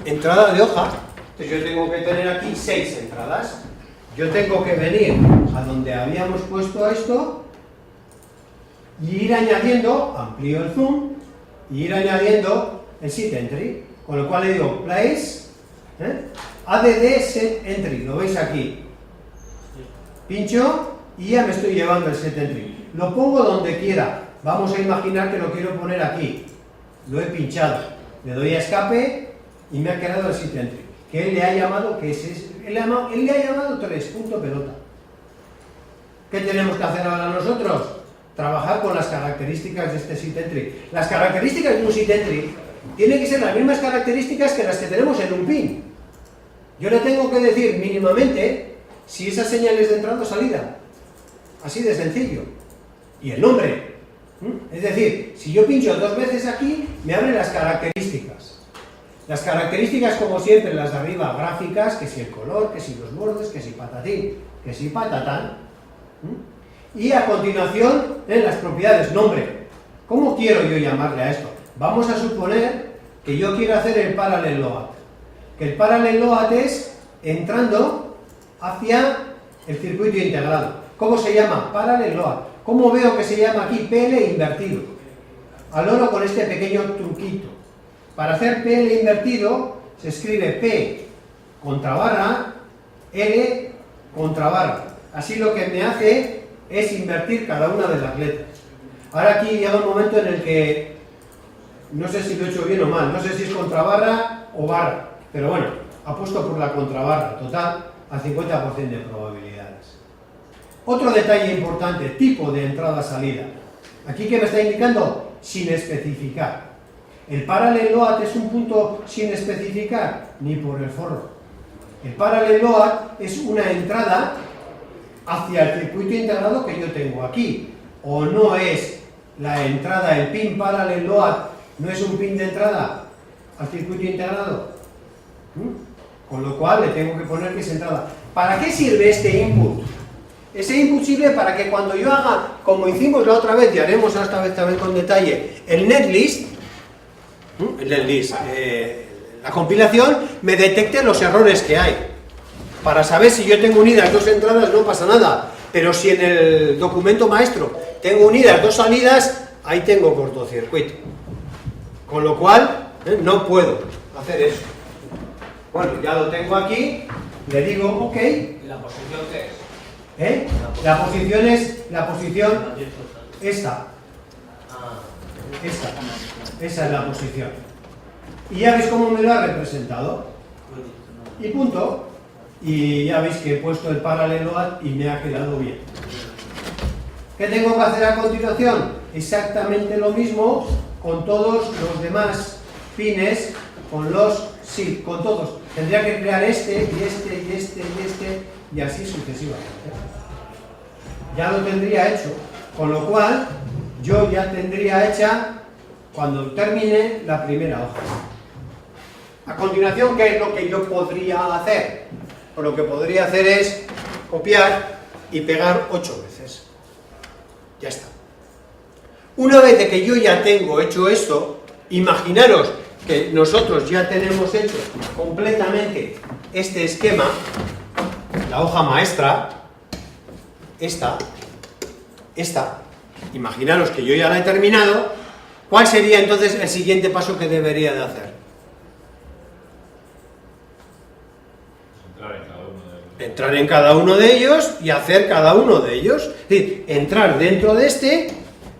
Entrada de hoja. Entonces yo tengo que tener aquí 6 entradas. Yo tengo que venir a donde habíamos puesto esto y ir añadiendo, amplío el zoom, y ir añadiendo el seed entry. Con lo cual le digo place, add set entry, lo veis aquí. Pincho y ya me estoy llevando el set entry. Lo pongo donde quiera. Vamos a imaginar que lo quiero poner aquí. Lo he pinchado. Le doy a escape y me ha quedado el set entry. Que él le ha llamado, él le ha llamado 3, punto pelota. ¿Qué tenemos que hacer ahora nosotros? Trabajar con las características de este set entry. Las características de un set entry tienen que ser las mismas características que las que tenemos en un pin. Yo le tengo que decir mínimamente si esa señal es de entrada o salida. Así de sencillo. Y el nombre. Es decir, si yo pincho 2 veces aquí, me abre las características. Las características, como siempre, las de arriba, gráficas, que si el color, que si los bordes, que si patatín, que si patatán. Y a continuación, las propiedades, nombre. ¿Cómo quiero yo llamarle a esto? Vamos a suponer que yo quiero hacer el parallel load. Que el parallel load es entrando hacia el circuito integrado. ¿Cómo se llama? Parallel load. ¿Cómo veo que se llama aquí? PL invertido. Al oro con este pequeño truquito. Para hacer PL invertido se escribe P contra barra, L contra barra. Así lo que me hace es invertir cada una de las letras. Ahora aquí llega un momento en el que no sé si lo he hecho bien o mal, no sé si es contra barra o barra, pero bueno, apuesto por la contrabarra, total, al 50% de probabilidades. Otro detalle importante, tipo de entrada-salida. Aquí que me está indicando sin especificar. El parallel load es un punto sin especificar, ni por el forro. El parallel load es una entrada hacia el circuito integrado que yo tengo aquí. O no es la entrada, el pin parallel load, no es un pin de entrada al circuito integrado. Con lo cual le tengo que poner que es entrada. ¿Para qué sirve este input? Ese input sirve para que cuando yo haga, como hicimos la otra vez, y haremos esta vez también con detalle, el netlist, la compilación, me detecte los errores que hay. Para saber si yo tengo unidas 2 entradas no pasa nada, pero si en el documento maestro tengo unidas 2 salidas, ahí tengo cortocircuito. Con lo cual, no puedo hacer eso. Bueno, ya lo tengo aquí, le digo OK. ¿Y la posición qué es? La posición es la posición esta. Esa es la posición. Y ya veis cómo me lo ha representado. Y punto. Y ya veis que he puesto el parallel load y me ha quedado bien. ¿Qué tengo que hacer a continuación? Exactamente lo mismo con todos los demás pines, con los SID, con todos. Tendría que crear este, y este, y este, y este, y así sucesivamente. Ya lo tendría hecho, con lo cual yo ya tendría hecha, cuando termine, la primera hoja. A continuación, ¿qué es lo que yo podría hacer? Pues lo que podría hacer es copiar y pegar 8 veces. Ya está. Una vez de que yo ya tengo hecho esto, imaginaros que nosotros ya tenemos hecho completamente este esquema, la hoja maestra, esta, imaginaros que yo ya la he terminado, ¿cuál sería entonces el siguiente paso que debería de hacer? Entrar en cada uno de ellos y hacer cada uno de ellos. Es decir, entrar dentro de este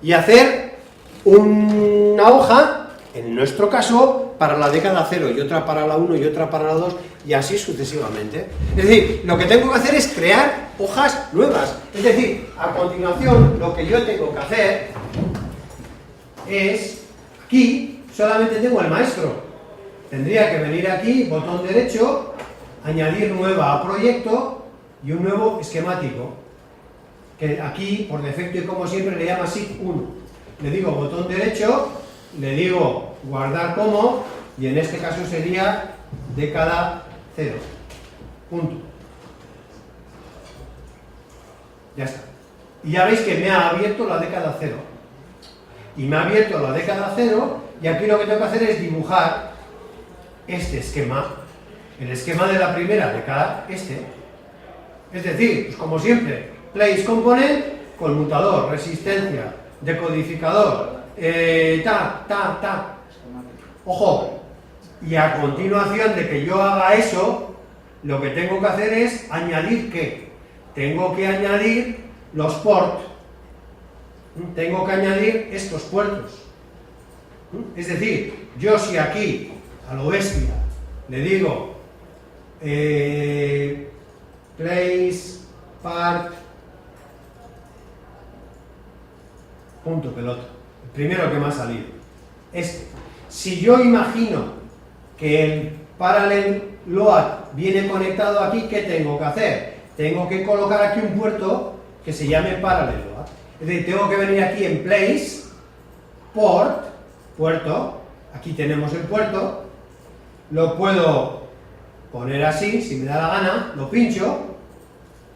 y hacer una hoja, en nuestro caso, para la década 0 y otra para la 1 y otra para la 2 y así sucesivamente. Es decir, lo que tengo que hacer es crear hojas nuevas. Es decir, a continuación, lo que yo tengo que hacer es, aquí solamente tengo el maestro. Tendría que venir aquí, botón derecho, añadir nueva a proyecto y un nuevo esquemático, que aquí por defecto y como siempre le llama SIG 1. Le digo botón derecho, le digo guardar como, y en este caso sería década 0. Punto. Ya está. Y ya veis que me ha abierto la década 0. Y me ha abierto la década 0, y aquí lo que tengo que hacer es dibujar este esquema, el esquema de la primera década, este. Es decir, pues como siempre, place component, conmutador, resistencia, decodificador, Ojo, y a continuación de que yo haga eso, lo que tengo que hacer es añadir ¿qué? Tengo que añadir los ports. Tengo que añadir estos puertos. Es decir, yo si aquí, a lo bestia, le digo place part punto pelota, el primero que me ha salido, este. Si yo imagino que el parallel load viene conectado aquí, ¿qué tengo que hacer? Tengo que colocar aquí un puerto que se llame parallel load. Es decir, tengo que venir aquí en place, port, puerto, aquí tenemos el puerto, lo puedo poner así, si me da la gana, lo pincho,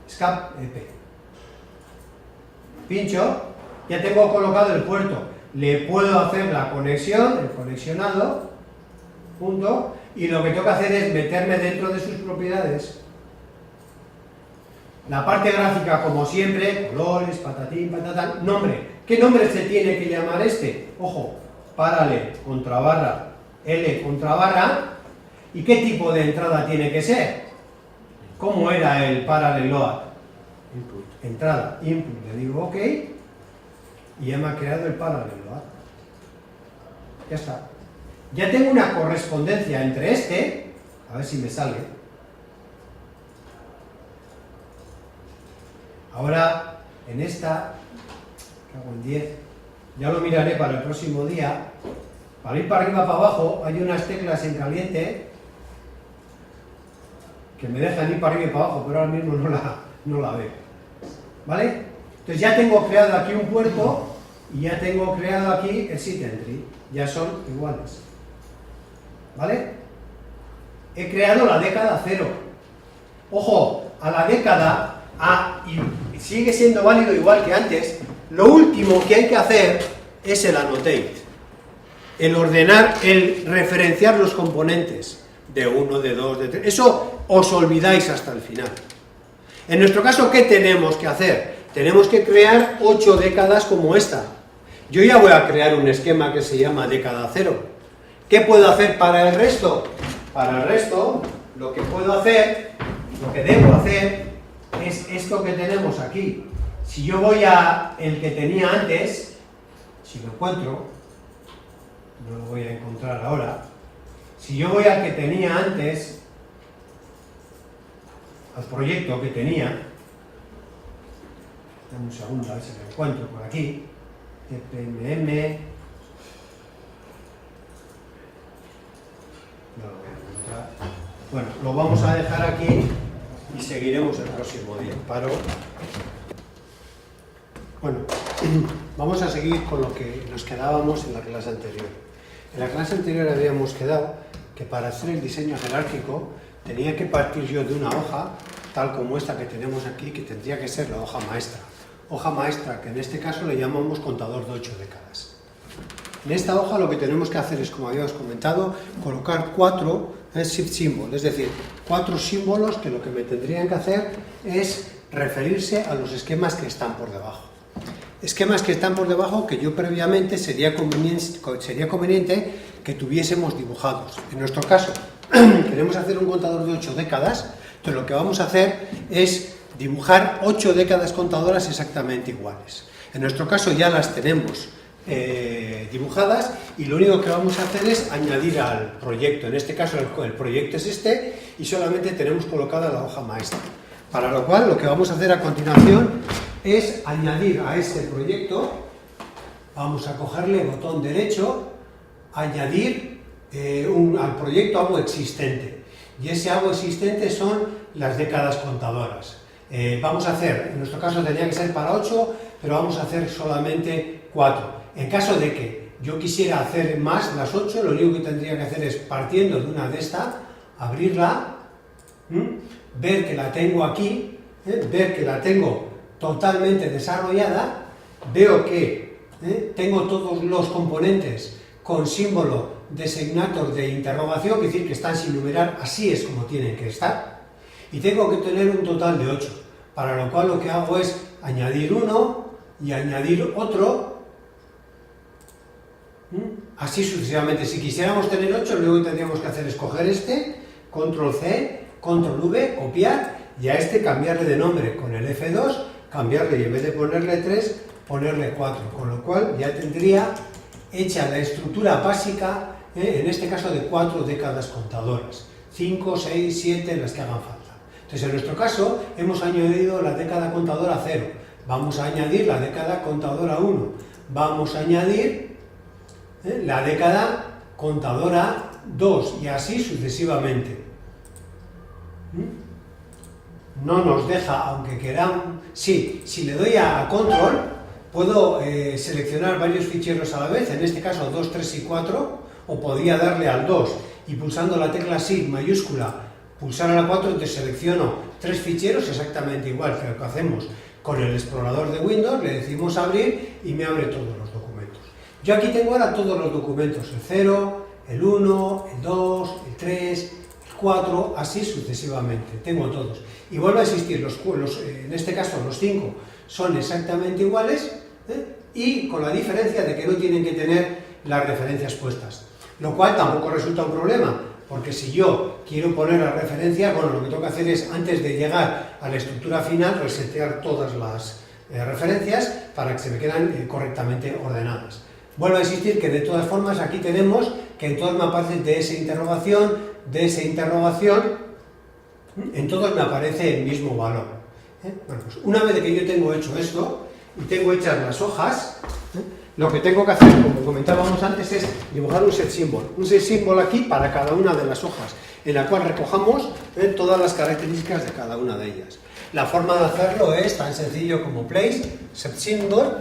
escape, pincho, ya tengo colocado el puerto, le puedo hacer la conexión, el conexionado, punto, y lo que tengo que hacer es meterme dentro de sus propiedades. La parte gráfica, como siempre, colores, patatín, patatán, nombre. ¿Qué nombre se tiene que llamar este? Ojo, parallel, contrabarra, L, contrabarra. ¿Y qué tipo de entrada tiene que ser? ¿Cómo era el parallel load? Input. Entrada, input, le digo OK, y ya me ha creado el parallel load. Ya está. Ya tengo una correspondencia entre este, a ver si me sale. Ahora, en esta, cago en 10, ya lo miraré para el próximo día. Para ir para arriba, para abajo, hay unas teclas en caliente que me dejan ir para arriba y para abajo, pero ahora mismo no la veo. ¿Vale? Entonces ya tengo creado aquí un puerto y ya tengo creado aquí el sit entry. Ya son iguales. ¿Vale? He creado la década 0. Ojo, a la década y sigue siendo válido igual que antes. Lo último que hay que hacer es el annotate, el ordenar, el referenciar los componentes de 1, de 2, de 3. Eso os olvidáis hasta el final. En nuestro caso, ¿qué tenemos que hacer? Tenemos que crear 8 décadas como esta. Yo ya voy a crear un esquema que se llama década 0. ¿Qué puedo hacer para el resto? Para el resto, lo que puedo hacer, lo que debo hacer, es esto que tenemos aquí. Si yo voy a el que tenía antes, si lo encuentro, no lo voy a encontrar ahora, si yo voy al que tenía antes, al proyecto que tenía, dame un segundo a ver si lo encuentro por aquí, TPMM, no lo voy a encontrar. Bueno, lo vamos a dejar aquí y seguiremos el próximo día. Paro. Bueno, vamos a seguir con lo que nos quedábamos en la clase anterior. En la clase anterior habíamos quedado que para hacer el diseño jerárquico tenía que partir yo de una hoja, tal como esta que tenemos aquí, que tendría que ser la hoja maestra. Hoja maestra, que en este caso le llamamos contador de 8 décadas. En esta hoja lo que tenemos que hacer es, como habíamos comentado, colocar 4 shift symbols, es decir, 4 símbolos que lo que me tendrían que hacer es referirse a los esquemas que están por debajo. Esquemas que están por debajo que yo previamente sería conveniente que tuviésemos dibujados. En nuestro caso, queremos hacer un contador de 8 décadas, entonces lo que vamos a hacer es dibujar 8 décadas contadoras exactamente iguales. En nuestro caso ya las tenemos dibujadas y lo único que vamos a hacer es añadir al proyecto. En este caso el proyecto es este y solamente tenemos colocada la hoja maestra. Para lo cual lo que vamos a hacer a continuación es añadir a este proyecto, vamos a cogerle botón derecho, añadir al proyecto algo existente. Y ese algo existente son las décadas contadoras. Vamos a hacer, en nuestro caso tenía que ser para 8, pero vamos a hacer solamente 4. En caso de que yo quisiera hacer más las 8, lo único que tendría que hacer es, partiendo de una de esta, abrirla, ver que la tengo aquí, ver que la tengo totalmente desarrollada, veo que tengo todos los componentes con símbolo designator de interrogación, es decir, que están sin numerar, así es como tienen que estar, y tengo que tener un total de 8, para lo cual lo que hago es añadir uno y añadir otro, así sucesivamente. Si quisiéramos tener 8, luego tendríamos que hacer es coger este, control C, control V, copiar, y a este cambiarle de nombre con el F2, cambiarle y en vez de ponerle 3, ponerle 4, con lo cual ya tendría hecha la estructura básica, en este caso de 4 décadas contadoras, 5, 6, 7, las que hagan falta. Entonces en nuestro caso hemos añadido la década contadora 0, vamos a añadir la década contadora 1, vamos a añadir la década contadora 2 y así sucesivamente. No nos deja, aunque queramos, sí, si le doy a control puedo seleccionar varios ficheros a la vez, en este caso 2, 3 y 4, o podría darle al 2 y pulsando la tecla SHIFT mayúscula pulsar a la 4, entonces selecciono 3 ficheros exactamente igual que lo que hacemos con el explorador de Windows, le decimos abrir y me abre todos los documentos. Yo aquí tengo ahora todos los documentos, el 0, el 1, el 2, el 3, el 4, así sucesivamente, tengo todos. Y vuelve a existir, en este caso los 5 son exactamente iguales, y con la diferencia de que no tienen que tener las referencias puestas. Lo cual tampoco resulta un problema, porque si yo quiero poner las referencias, bueno, lo que tengo que hacer es, antes de llegar a la estructura final, resetear todas las referencias para que se me quedan correctamente ordenadas. Vuelvo a insistir que de todas formas aquí tenemos que en todos me aparece DS interrogación, en todos me aparece el mismo valor. Bueno, pues una vez que yo tengo hecho esto y tengo hechas las hojas, lo que tengo que hacer, como comentábamos antes, es dibujar un set symbol aquí para cada una de las hojas, en la cual recojamos todas las características de cada una de ellas. La forma de hacerlo es tan sencillo como place, set symbol,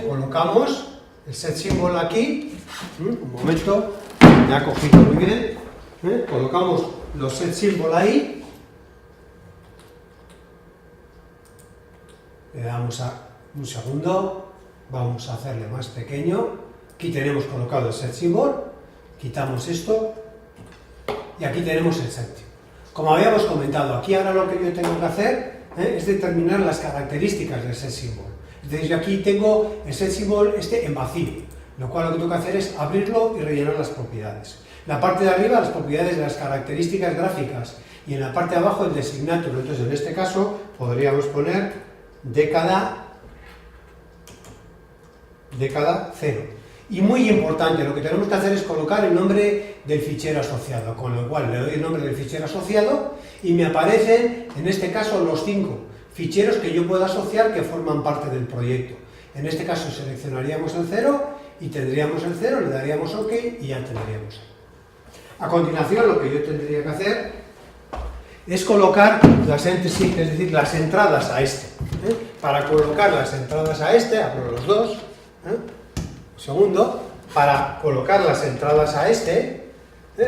colocamos el set symbol aquí, un momento, me ha cogido muy bien, colocamos los set symbol ahí, le damos a un segundo. Vamos a hacerle más pequeño. Aquí tenemos colocado el set symbol, quitamos esto y aquí tenemos el set. Como habíamos comentado, aquí ahora lo que yo tengo que hacer es determinar las características del set symbol. Entonces yo aquí tengo el set symbol en vacío, lo cual lo que tengo que hacer es abrirlo y rellenar las propiedades. La parte de arriba, las propiedades de las características gráficas, y en la parte de abajo el designator. Entonces en este caso podríamos poner década 0. Y muy importante, lo que tenemos que hacer es colocar el nombre del fichero asociado, con lo cual le doy el nombre del fichero asociado y me aparecen, en este caso, los 5 ficheros que yo puedo asociar que forman parte del proyecto. En este caso seleccionaríamos el 0 y tendríamos el 0, le daríamos OK y ya tendríamos. A continuación, lo que yo tendría que hacer es colocar las entries, es decir, las entradas a este. Para colocar las entradas a este, abro los dos. Segundo, para colocar las entradas a este,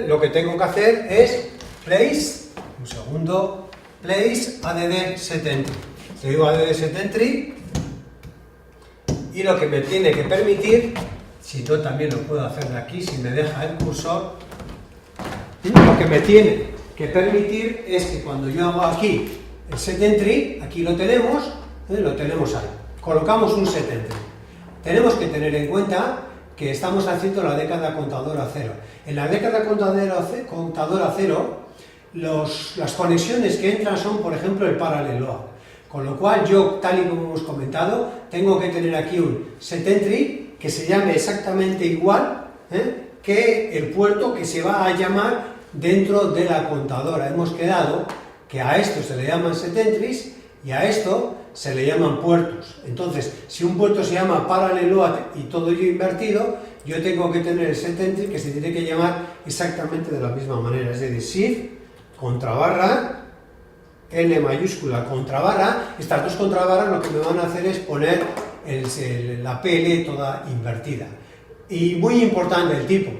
lo que tengo que hacer es place, un segundo, place add set entry. Le digo add set entry y lo que me tiene que permitir, si no también lo puedo hacer de aquí, si me deja el cursor, lo que me tiene que permitir es que cuando yo hago aquí el set entry, aquí lo tenemos ahí, colocamos un set entry. Tenemos que tener en cuenta que estamos haciendo la década contadora 0. En la década contadora 0, las conexiones que entran son, por ejemplo, el parallel load. Con lo cual yo, tal y como hemos comentado, tengo que tener aquí un set entry que se llame exactamente igual que el puerto que se va a llamar dentro de la contadora. Hemos quedado que a esto se le llaman set entries y a esto se le llaman puertos. Entonces, si un puerto se llama parallel load y todo ello invertido, yo tengo que tener el set entry que se tiene que llamar exactamente de la misma manera, es decir, shift, contrabarra, N mayúscula, contrabarra. Estas dos contrabarras lo que me van a hacer es poner la PL toda invertida. Y muy importante el tipo.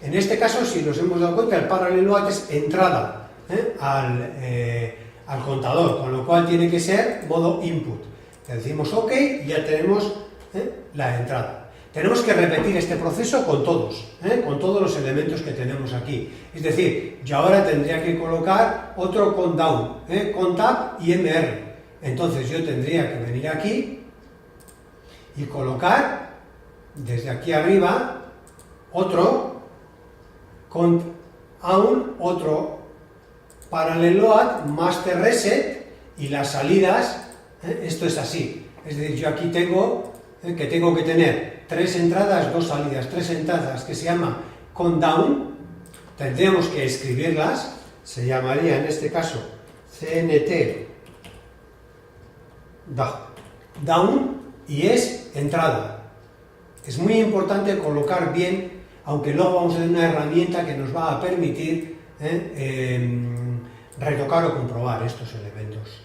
En este caso, si nos hemos dado cuenta, el parallel load es entrada al contador, con lo cual tiene que ser modo input. Le decimos OK y ya tenemos la entrada. Tenemos que repetir este proceso con todos los elementos que tenemos aquí. Es decir, yo ahora tendría que colocar otro countdown, countUp y MR. Entonces yo tendría que venir aquí y colocar desde aquí arriba otro countdown, otro parallel load, master reset y las salidas, esto es así. Es decir, yo aquí tengo que tener 3 entradas, 2 salidas, 3 entradas que se llama countdown, tendríamos que escribirlas, se llamaría en este caso CNT down y es entrada. Es muy importante colocar bien, aunque luego vamos a tener una herramienta que nos va a permitir retocar o comprobar estos elementos.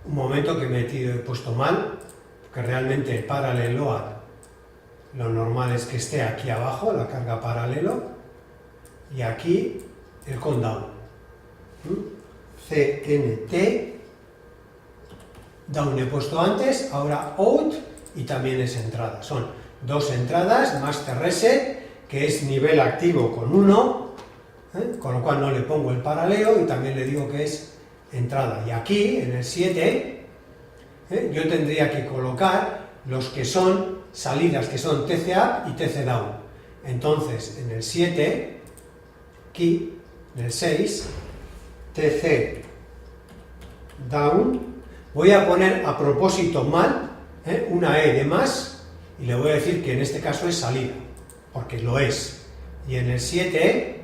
Un momento que he puesto mal, que realmente el parallel load lo normal es que esté aquí abajo, la carga paralelo, y aquí el countdown. CNT down he puesto antes, ahora out y también es entrada. Son 2 entradas, master reset, que es nivel activo con 1, con lo cual no le pongo el paralelo y también le digo que es entrada. Y aquí, en el 7, yo tendría que colocar los que son salidas, que son TC up y TC down. Entonces, en el 7, aquí, en el 6, TC down, voy a poner a propósito mal una E de más y le voy a decir que en este caso es salida, porque lo es. Y en el 7,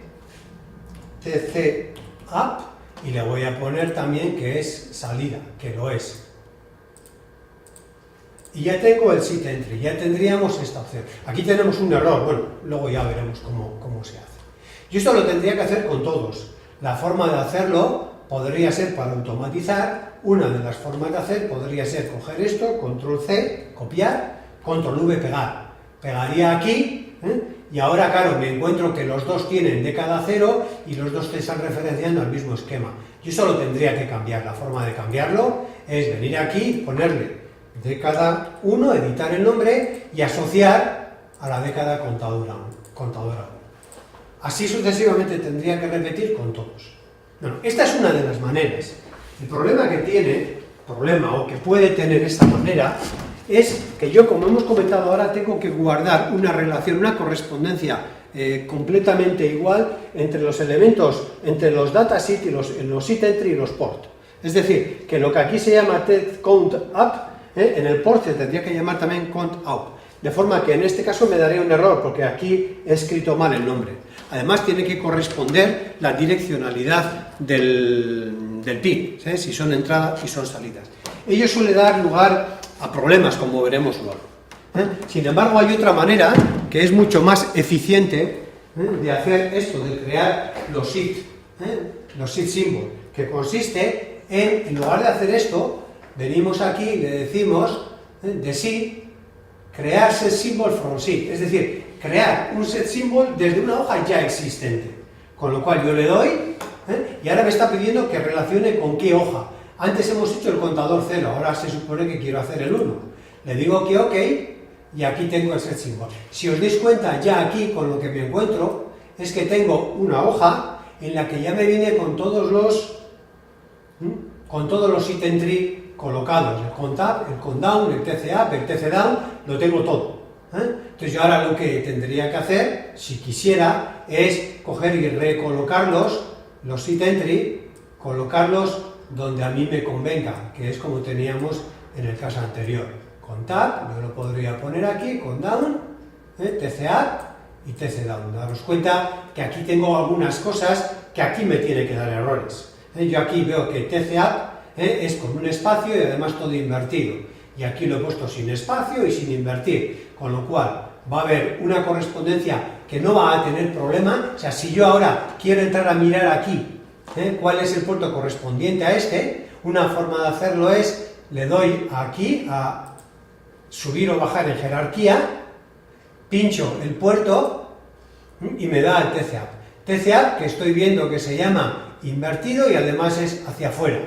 TC up, y le voy a poner también que es salida, que lo es. Y ya tengo el sit entry, ya tendríamos esta opción. Aquí tenemos un error, bueno, luego ya veremos cómo se hace. Yo esto lo tendría que hacer con todos. La forma de hacerlo podría ser para automatizar. Una de las formas de hacer podría ser coger esto, control C, copiar, control V, pegar. Pegaría aquí, y ahora, claro, me encuentro que los dos tienen década 0 y los dos te están referenciando al mismo esquema. Yo solo tendría que cambiar. La forma de cambiarlo es venir aquí, ponerle década 1, editar el nombre y asociar a la década contadora 1. Así sucesivamente tendría que repetir con todos. Bueno, esta es una de las maneras. El problema que tiene, o que puede tener esta manera, es que yo, como hemos comentado ahora, tengo que guardar una relación, una correspondencia completamente igual entre los elementos, entre los dataset y los sit entry y los port. Es decir, que lo que aquí se llama count up, en el port se tendría que llamar también count out. De forma que en este caso me daría un error, porque aquí he escrito mal el nombre. Además tiene que corresponder la direccionalidad del PIN, si son entradas y son salidas. Ello suele dar lugar a problemas, como veremos luego. Sin embargo, hay otra manera que es mucho más eficiente de hacer esto, de crear los sit symbol, que consiste en lugar de hacer esto, venimos aquí y le decimos de sit, crear set symbol from sit, es decir, crear un set symbol desde una hoja ya existente. Con lo cual yo le doy, y ahora me está pidiendo que relacione con qué hoja. Antes hemos hecho el contador 0, ahora se supone que quiero hacer el 1. Le digo que OK, y aquí tengo el set symbol. Si os dais cuenta, ya aquí con lo que me encuentro, es que tengo una hoja en la que ya me viene con todos los sit entry colocados, el count up, el count down, el TC up, el TC down, lo tengo todo. Entonces yo ahora lo que tendría que hacer, si quisiera, es coger y recolocarlos, los sit entry, colocarlos donde a mí me convenga, que es como teníamos en el caso anterior. Count up, yo lo podría poner aquí, count down, TC up y TC down. Daros cuenta que aquí tengo algunas cosas que aquí me tiene que dar errores. Yo aquí veo que TC up es con un espacio y además todo invertido. Y aquí lo he puesto sin espacio y sin invertir, con lo cual va a haber una correspondencia que no va a tener problema. O sea, si yo ahora quiero entrar a mirar aquí cuál es el puerto correspondiente a este, una forma de hacerlo es, le doy aquí a subir o bajar en jerarquía, pincho el puerto y me da el TCAP. TCAP que estoy viendo que se llama invertido y además es hacia afuera.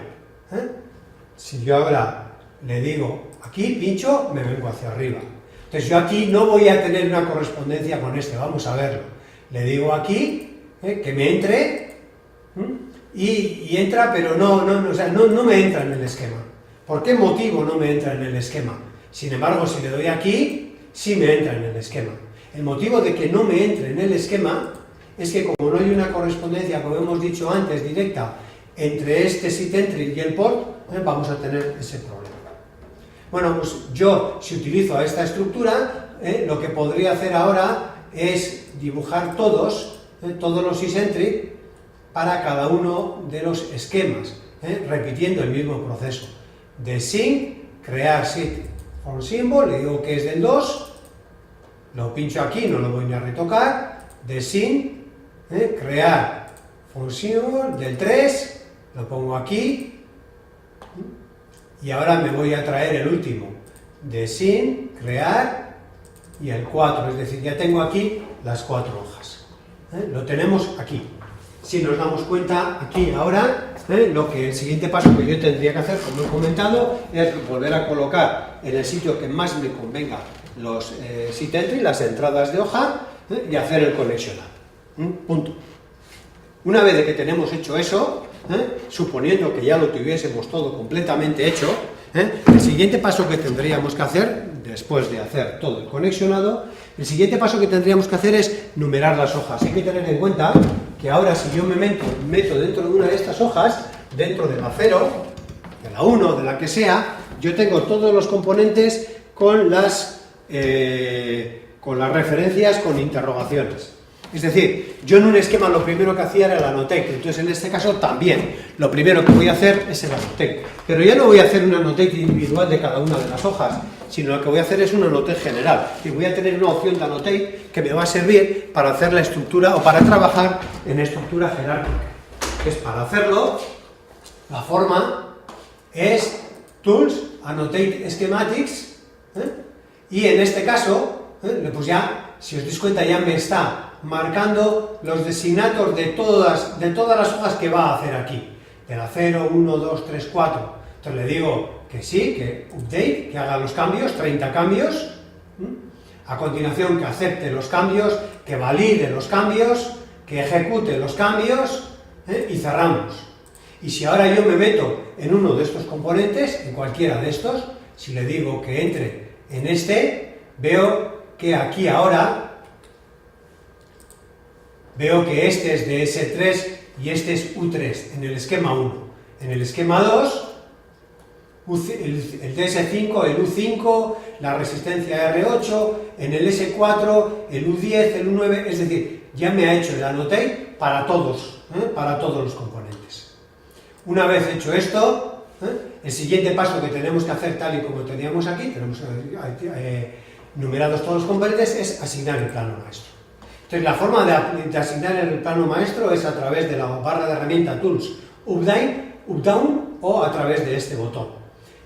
Si yo ahora le digo aquí, pincho, me vengo hacia arriba. Entonces yo aquí no voy a tener una correspondencia con este, vamos a verlo. Le digo aquí que me entre y entra, pero no me entra en el esquema. ¿Por qué motivo no me entra en el esquema? Sin embargo, si le doy aquí, sí me entra en el esquema. El motivo de que no me entre en el esquema es que como no hay una correspondencia, como hemos dicho antes, directa entre este sit entry y el port, vamos a tener ese problema. Bueno, pues yo, si utilizo a esta estructura, lo que podría hacer ahora es dibujar todos los sit entry para cada uno de los esquemas, repitiendo el mismo proceso. De sync, crear sit form symbol, le digo que es del 2, lo pincho aquí, no lo voy ni a retocar. De sync, crear form symbol del 3, lo pongo aquí. Y ahora me voy a traer el último. De sync, crear y el 4, es decir, ya tengo aquí las 4 hojas. Lo tenemos aquí. Si nos damos cuenta aquí ahora, el siguiente paso que yo tendría que hacer, como he comentado, es volver a colocar en el sitio que más me convenga los sit entry, las entradas de hoja, y hacer el connectional. Punto. Una vez que tenemos hecho eso, suponiendo que ya lo tuviésemos todo completamente hecho, el siguiente paso que tendríamos que hacer, después de hacer todo el conexionado, el siguiente paso que tendríamos que hacer es numerar las hojas. Hay que tener en cuenta que ahora si yo me meto dentro de una de estas hojas, dentro de la 0, de la 1, de la que sea, yo tengo todos los componentes con las referencias con interrogaciones. Es decir, yo en un esquema lo primero que hacía era el annotate, entonces en este caso también lo primero que voy a hacer es el annotate. Pero ya no voy a hacer un annotate individual de cada una de las hojas, sino lo que voy a hacer es un annotate general. Y voy a tener una opción de annotate que me va a servir para hacer la estructura o para trabajar en estructura jerárquica. Es para hacerlo, la forma es Tools, Annotate Schematics, y en este caso, pues ya, si os dais cuenta, ya me está marcando los designators de todas las hojas que va a hacer aquí, de la 0, 1, 2, 3, 4. Entonces le digo que sí, que update, que haga los cambios, 30 cambios, a continuación que acepte los cambios, que valide los cambios, que ejecute los cambios, y cerramos. Y si ahora yo me meto en uno de estos componentes, en cualquiera de estos, si le digo que entre en este, veo que aquí ahora veo que este es de S3 y este es U3 en el esquema 1. En el esquema 2, el DS5, el U5, la resistencia R8, en el S4, el U10, el U9, es decir, ya me ha hecho el annotate para todos los componentes. Una vez hecho esto, el siguiente paso que tenemos que hacer, tal y como teníamos aquí, tenemos numerados todos los componentes, es asignar el plano maestro. Entonces, la forma de asignar el plano maestro es a través de la barra de herramienta Tools, Up-Down o a través de este botón.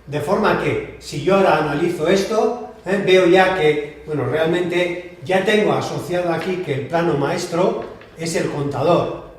De forma que, si yo ahora analizo esto, veo ya que, bueno, realmente ya tengo asociado aquí que el plano maestro es el contador,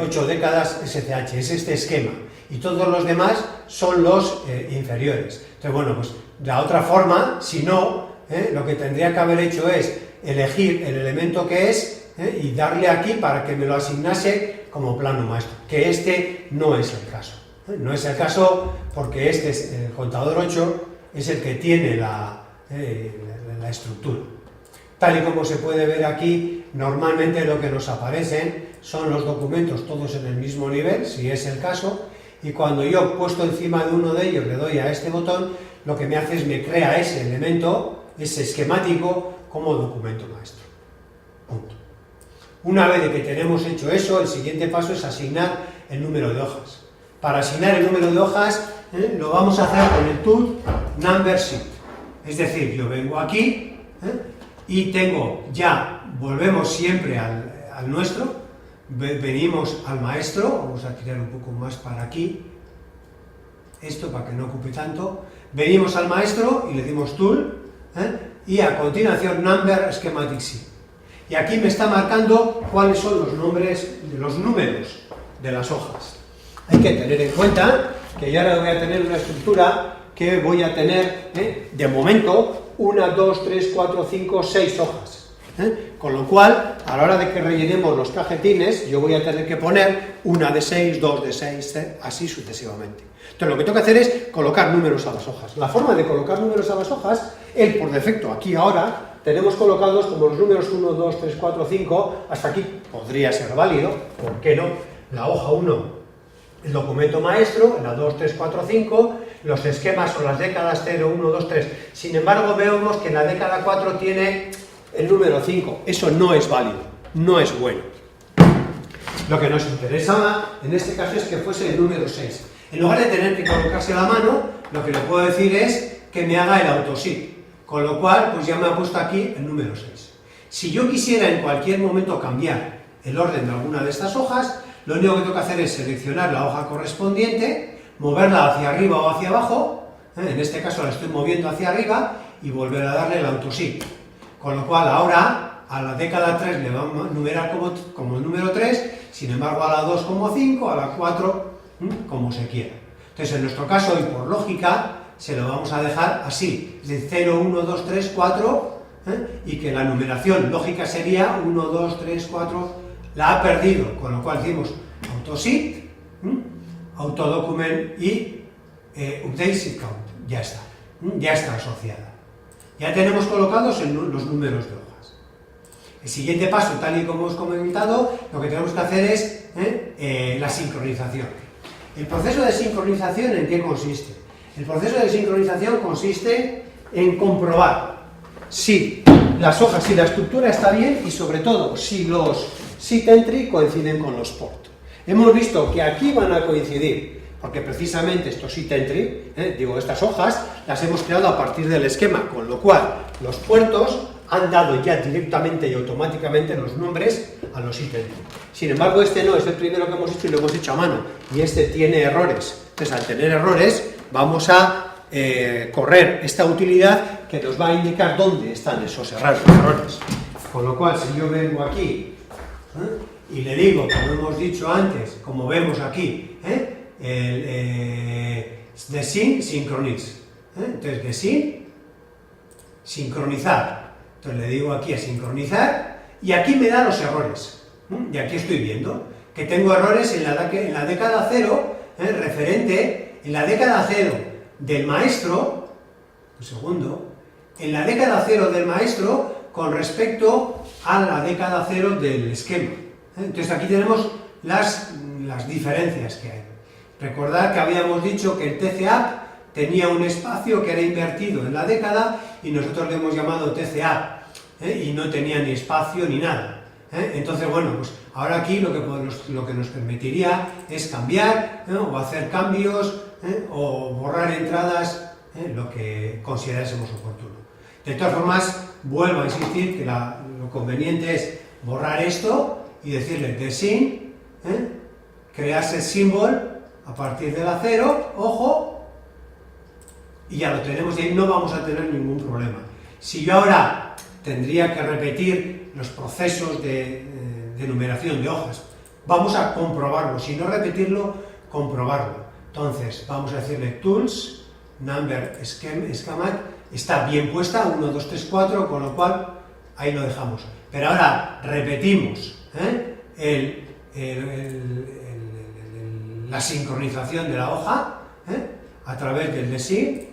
8 décadas SCH, es este esquema, y todos los demás son los inferiores. Entonces, bueno, pues de la otra forma, si no, lo que tendría que haber hecho es elegir el elemento que es y darle aquí para que me lo asignase como plano maestro, que este no es el caso. No es el caso porque este es el contador 8, es el que tiene la estructura. Tal y como se puede ver aquí, normalmente lo que nos aparecen son los documentos todos en el mismo nivel, si es el caso, y cuando yo puesto encima de uno de ellos le doy a este botón, lo que me hace es me crea ese elemento, ese esquemático, como documento maestro. Punto. Una vez que tenemos hecho eso, el siguiente paso es asignar el número de hojas. Para asignar el número de hojas, lo vamos a hacer con el tool Number Sheet. Es decir, yo vengo aquí y tengo ya, volvemos siempre al nuestro, venimos al maestro, vamos a tirar un poco más para aquí, esto para que no ocupe tanto, venimos al maestro y le dimos tool, y a continuación number schematic C. Y aquí me está marcando cuáles son los nombres de los números de las hojas. Hay que tener en cuenta que yo ahora voy a tener una estructura que voy a tener, de momento, 1, 2, 3, 4, 5, 6 hojas. Con lo cual, a la hora de que rellenemos los cajetines, yo voy a tener que poner 1 de 6, 2 de 6, así sucesivamente. Entonces, lo que tengo que hacer es colocar números a las hojas. La forma de colocar números a las hojas, por defecto, aquí ahora, tenemos colocados como los números 1, 2, 3, 4, 5, hasta aquí podría ser válido, ¿por qué no? La hoja 1, el documento maestro, la 2, 3, 4, 5, los esquemas o las décadas 0, 1, 2, 3. Sin embargo, vemos que la década 4 tiene el número 5. Eso no es válido, no es bueno. Lo que nos interesaba en este caso es que fuese el número 6. En lugar de tener que colocarse a la mano, lo que le puedo decir es que me haga el autosit. Con lo cual, pues ya me ha puesto aquí el número 6. Si yo quisiera en cualquier momento cambiar el orden de alguna de estas hojas, lo único que tengo que hacer es seleccionar la hoja correspondiente, moverla hacia arriba o hacia abajo, en este caso la estoy moviendo hacia arriba, y volver a darle el autosit. Con lo cual ahora a la década 3 le vamos a numerar como el número 3, sin embargo a la 2 como 5, a la 4 como se quiera. Entonces en nuestro caso, y por lógica, se lo vamos a dejar así, de 0, 1, 2, 3, 4, y que la numeración lógica sería 1, 2, 3, 4, la ha perdido, con lo cual decimos autosit, autodocument y update seat count, ya está asociada. Ya tenemos colocados los números de hojas. El siguiente paso, tal y como hemos comentado, lo que tenemos que hacer es la sincronización. ¿El proceso de sincronización en qué consiste? El proceso de sincronización consiste en comprobar si las hojas, si la estructura está bien y sobre todo si los sit entry coinciden con los port. Hemos visto que aquí van a coincidir, porque precisamente estos sit entry, estas hojas, las hemos creado a partir del esquema, con lo cual los puertos han dado ya directamente y automáticamente los nombres a los sit entry. Sin embargo, este no, es el primero que hemos hecho y lo hemos hecho a mano, y este tiene errores. Entonces, al tener errores, vamos a correr esta utilidad que nos va a indicar dónde están esos errores. Con lo cual, si yo vengo aquí y le digo, como hemos dicho antes, como vemos aquí, the sync synchronize. Entonces, the sync, sincronizar. Entonces le digo aquí a sincronizar y aquí me da los errores. Y aquí estoy viendo que tengo errores en la década 0, referente en la década 0 del maestro, un segundo, en la década 0 del maestro con respecto a la década 0 del esquema. Entonces aquí tenemos las diferencias que hay. Recordad que habíamos dicho que el TCA tenía un espacio que era invertido en la década y nosotros le hemos llamado TCA y no tenía ni espacio ni nada. Entonces, bueno, pues ahora aquí lo que nos permitiría es cambiar o hacer cambios o borrar entradas, lo que considerásemos oportuno. De todas formas, vuelvo a insistir que lo conveniente es borrar esto y decirle the sync, crearse el symbol a partir de la 0, ojo, y ya lo tenemos y ahí no vamos a tener ningún problema. Si yo ahora tendría que repetir los procesos de numeración de hojas, vamos a comprobarlo, si no repetirlo, comprobarlo. Entonces, vamos a decirle tools, number schematic, está bien puesta, 1, 2, 3, 4, con lo cual ahí lo dejamos. Pero ahora repetimos la sincronización de la hoja a través del desyn,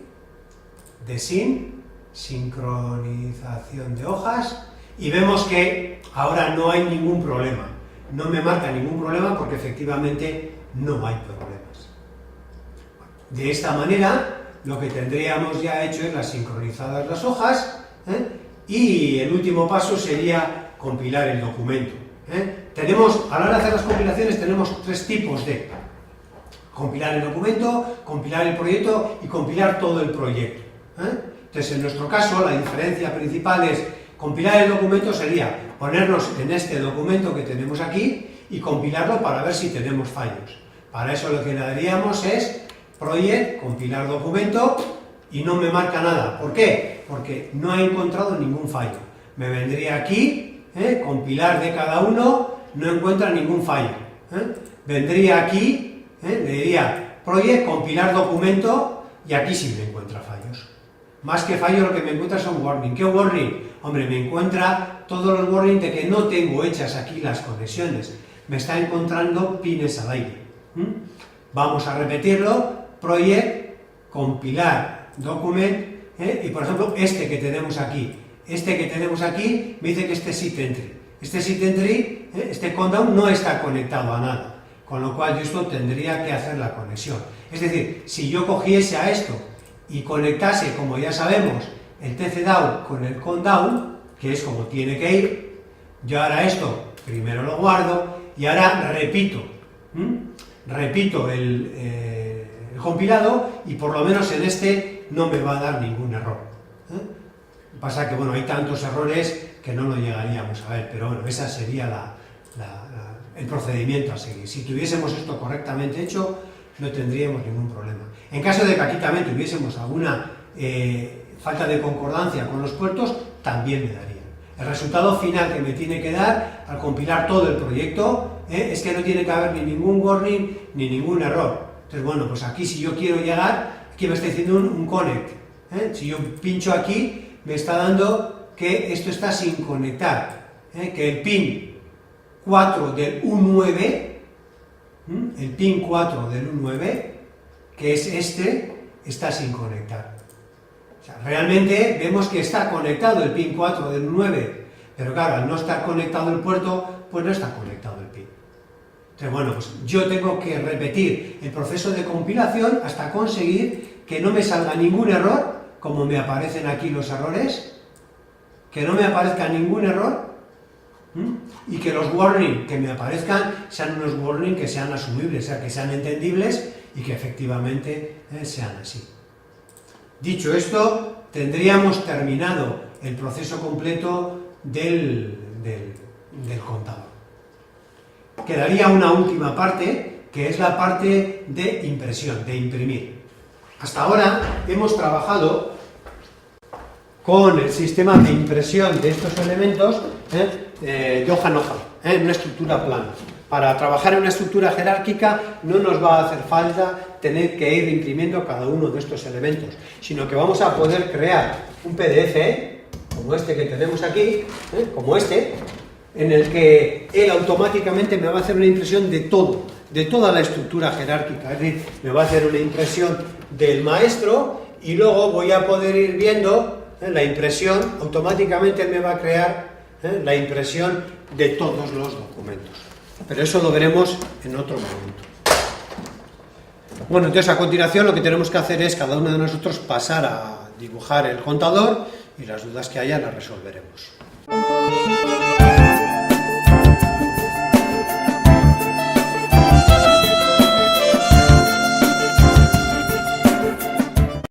sincronización de hojas, y vemos que ahora no hay ningún problema. No me marca ningún problema porque efectivamente no hay problemas. De esta manera, lo que tendríamos ya hecho es las sincronizadas las hojas, y el último paso sería compilar el documento. A la hora de hacer las compilaciones tenemos tres tipos de compilar el documento, compilar el proyecto y compilar todo el proyecto. Entonces, en nuestro caso, la diferencia principal es compilar el documento sería ponernos en este documento que tenemos aquí y compilarlo para ver si tenemos fallos. Para eso lo que le daríamos es project, compilar documento, y no me marca nada. ¿Por qué? porque no he encontrado ningún fallo. Me vendría aquí, compilar de cada uno, no encuentra ningún fallo. Vendría aquí, le diría project, compilar documento, y aquí sí me encuentra fallos. Más que fallos, lo que me encuentra son warning. ¿Qué warning? Hombre, me encuentra todos los warnings de que no tengo hechas aquí las conexiones. Me está encontrando pines al aire. Vamos a repetirlo. Project, compilar, document, y por ejemplo, este que tenemos aquí me dice que este sit entry. Este sit entry, este countdown no está conectado a nada, con lo cual yo esto tendría que hacer la conexión. Es decir, si yo cogiese a esto y conectase, como ya sabemos, el tcdown con el countdown, que es como tiene que ir, yo ahora esto primero lo guardo y ahora repito el compilado, y por lo menos en este no me va a dar ningún error. Pasa que, bueno, hay tantos errores que no lo llegaríamos a ver, pero bueno, ese sería el procedimiento a seguir. Si tuviésemos esto correctamente hecho, no tendríamos ningún problema. En caso de que aquí también tuviésemos alguna falta de concordancia con los puertos, también me daría. El resultado final que me tiene que dar al compilar todo el proyecto es que no tiene que haber ni ningún warning ni ningún error. Entonces, bueno, pues aquí si yo quiero llegar, aquí me está diciendo un connect. Si yo pincho aquí, me está dando que esto está sin conectar, que el pin 4 del U9, el pin 4 del U9, que es este, está sin conectar. O sea, realmente vemos que está conectado el pin 4 del U9, pero claro, al no estar conectado el puerto, pues no está conectado el pin. Entonces, bueno, pues yo tengo que repetir el proceso de compilación hasta conseguir que no me salga ningún error, como me aparecen aquí los errores, que no me aparezca ningún error, y que los warnings que me aparezcan sean unos warnings que sean asumibles, o sea, que sean entendibles y que efectivamente sean así. Dicho esto, tendríamos terminado el proceso completo del contador. Quedaría una última parte, que es la parte de impresión, de imprimir. Hasta ahora hemos trabajado con el sistema de impresión de estos elementos de hoja en hoja, en una estructura plana. Para trabajar en una estructura jerárquica no nos va a hacer falta tener que ir imprimiendo cada uno de estos elementos, sino que vamos a poder crear un PDF, como este que tenemos aquí, como este, en el que él automáticamente me va a hacer una impresión de todo, de toda la estructura jerárquica. Es decir, me va a hacer una impresión del maestro y luego voy a poder ir viendo la impresión, automáticamente me va a crear la impresión de todos los documentos. Pero eso lo veremos en otro momento. Bueno, entonces a continuación lo que tenemos que hacer es cada uno de nosotros pasar a dibujar el contador y las dudas que haya las resolveremos.